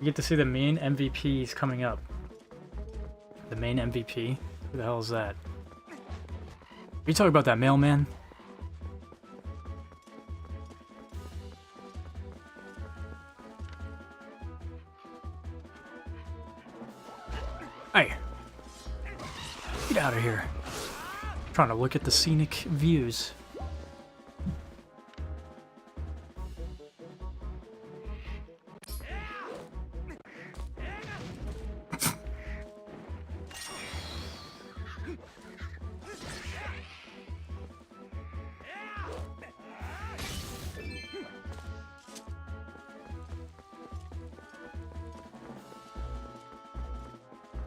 get to see the main MVPs coming up. The main MVP? Who the hell is that? Are you talking about that mailman? Hey! Get out of here. I'm trying to look at the scenic views.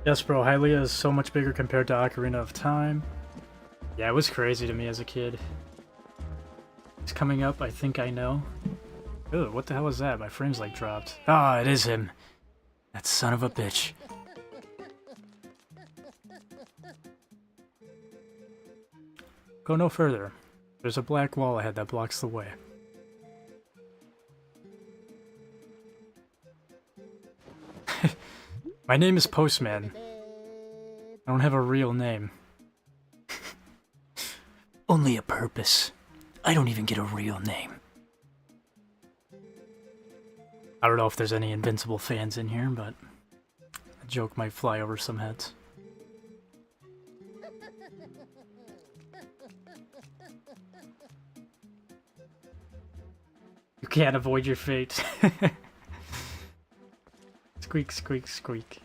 Yes, bro, Hylia is so much bigger compared to Ocarina of Time. Yeah, it was crazy to me as a kid. It's coming up, I think I know. Ugh, what the hell is that? My frame's like dropped. Ah, it is him. That son of a bitch. Go no further. There's a black wall ahead that blocks the way. My name is Postman. I don't have a real name. Only a purpose. I don't even get a real name. I don't know if there's any Invincible fans in here, but a joke might fly over some heads. You can't avoid your fate. Squeak, squeak, squeak.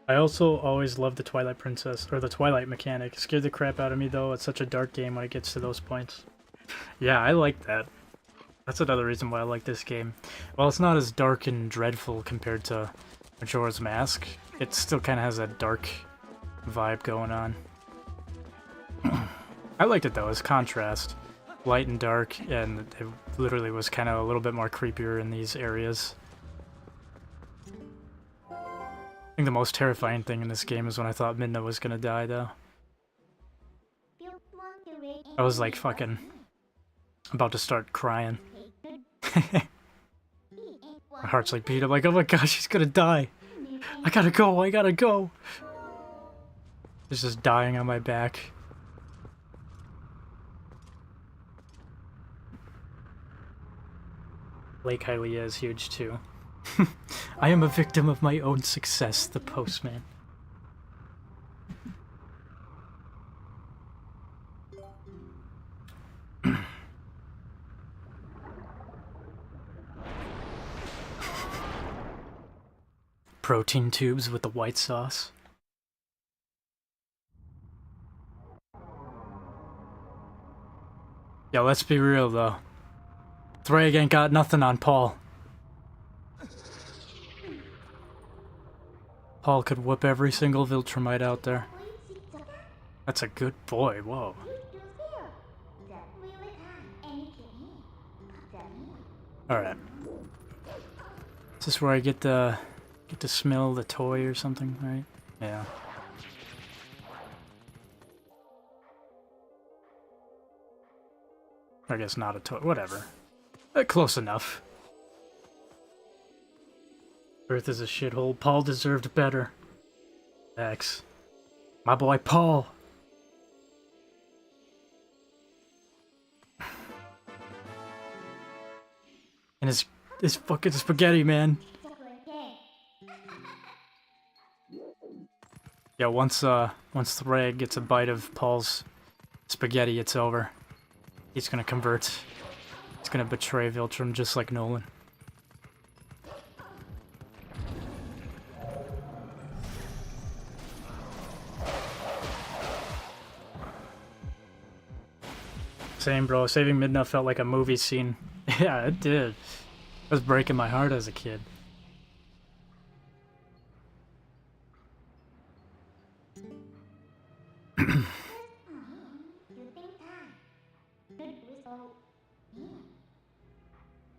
I also always loved the Twilight Princess, or the Twilight mechanic. It scared the crap out of me though, it's such a dark game when it gets to those points. Yeah, I like that. That's another reason why I like this game. While it's not as dark and dreadful compared to Majora's Mask, it still kind of has that dark vibe going on. I liked it though, as contrast. Light and dark, and it literally was kind of a little bit more creepier in these areas. I think the most terrifying thing in this game is when I thought Midna was gonna die, though. I was like fucking about to start crying. My heart's like beat. I'm like, oh my gosh, she's gonna die. I gotta go, I gotta go. It's just dying on my back. Lake Hylia is huge too. I am a victim of my own success, the Postman. Protein tubes with the white sauce. Yeah, let's be real though. Thrag ain't got nothing on Paul. Paul could whip every single Viltrumite out there. That's a good boy, whoa. Alright. Is this where I get to smell the toy or something, right? Yeah. I guess not a toy, whatever. Close enough. Earth is a shithole. Paul deserved better. X. My boy Paul. And his fucking spaghetti, man. Yeah, once Thrag gets a bite of Paul's spaghetti, it's over. He's gonna convert. He's gonna betray Viltrum just like Nolan. Same, bro. Saving Midna felt like a movie scene. Yeah, it did. It was breaking my heart as a kid.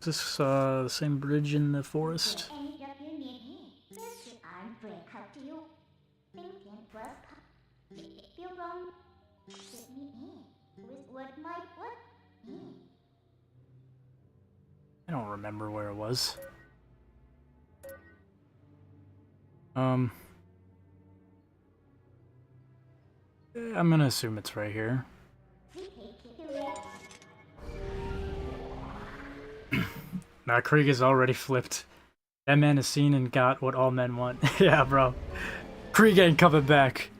Is this the same bridge in the forest? I don't remember where it was. I'm gonna assume it's right here. Nah, Krieg is already flipped. That man has seen and got what all men want. Yeah, bro. Krieg ain't coming back.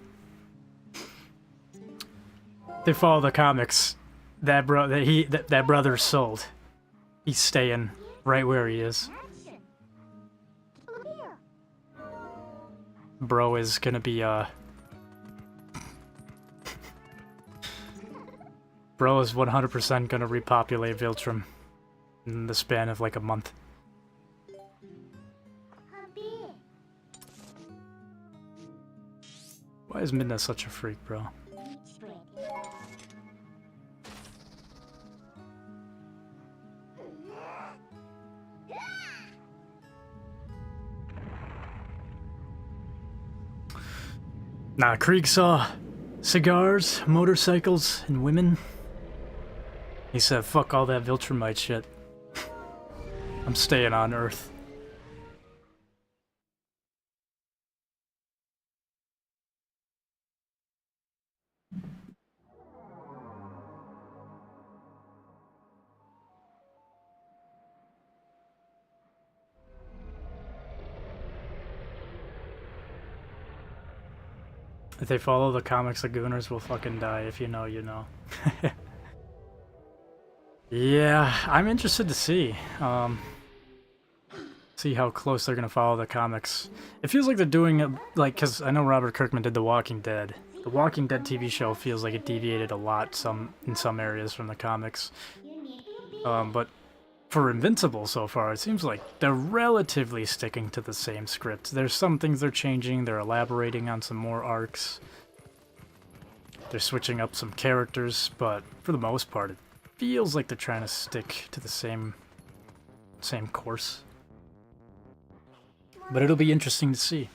They follow the comics. That brother's sold. He's staying right where he is. Bro is gonna be Bro is 100% gonna repopulate Viltrum in the span of like a month. Why is Midna such a freak, bro? Nah, Krieg saw cigars, motorcycles, and women. He said, fuck all that Viltrumite shit. I'm staying on Earth. If they follow the comics, the Gooners will fucking die. If you know, you know. Yeah, I'm interested to see. See how close they're gonna follow the comics. It feels like they're doing it, like, because I know Robert Kirkman did The Walking Dead. The Walking Dead TV show feels like it deviated a lot in some areas from the comics. But for Invincible so far, it seems like they're relatively sticking to the same script. There's some things they're changing, they're elaborating on some more arcs. They're switching up some characters, but for the most part, it feels like they're trying to stick to the same course. But it'll be interesting to see.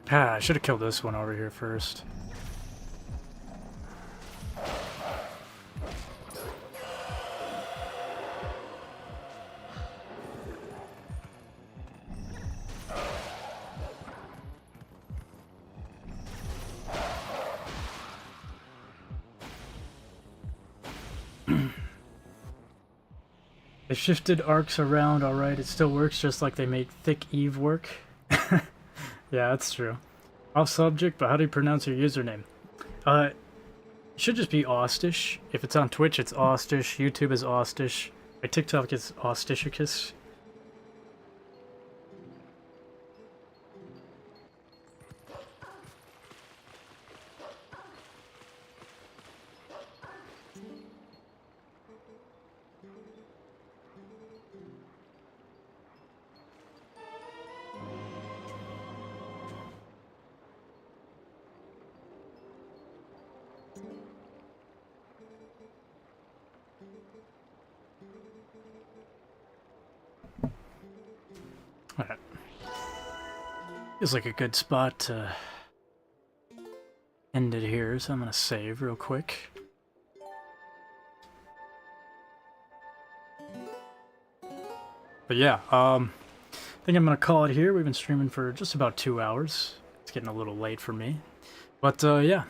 Ah, I should have killed this one over here first. They shifted arcs around, alright, it still works just like they made Thick Eve work. Yeah, that's true. Off subject, but how do you pronounce your username? It should just be Austish. If it's on Twitch, it's Austish. YouTube is Austish. My TikTok is xAustishx. Alright. Feels like a good spot to end it here, so I'm gonna save real quick. But yeah, I think I'm gonna call it here. We've been streaming for just about 2 hours. It's getting a little late for me. But yeah,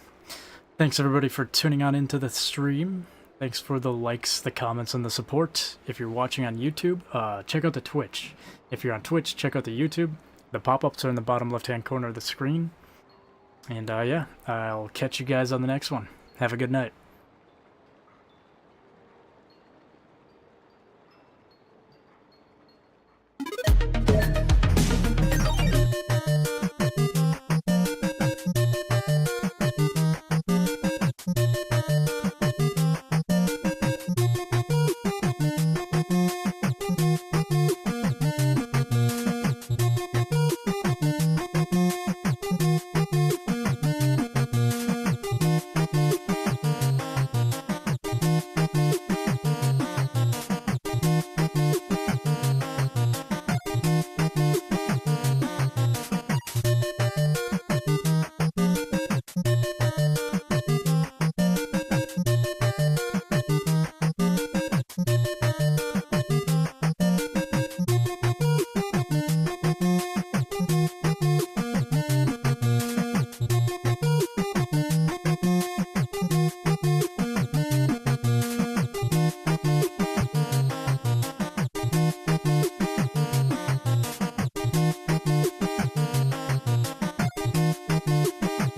thanks everybody for tuning on into the stream. Thanks for the likes, the comments, and the support. If you're watching on YouTube, check out the Twitch. If you're on Twitch, check out the YouTube. The pop-ups are in the bottom left-hand corner of the screen. And yeah, I'll catch you guys on the next one. Have a good night.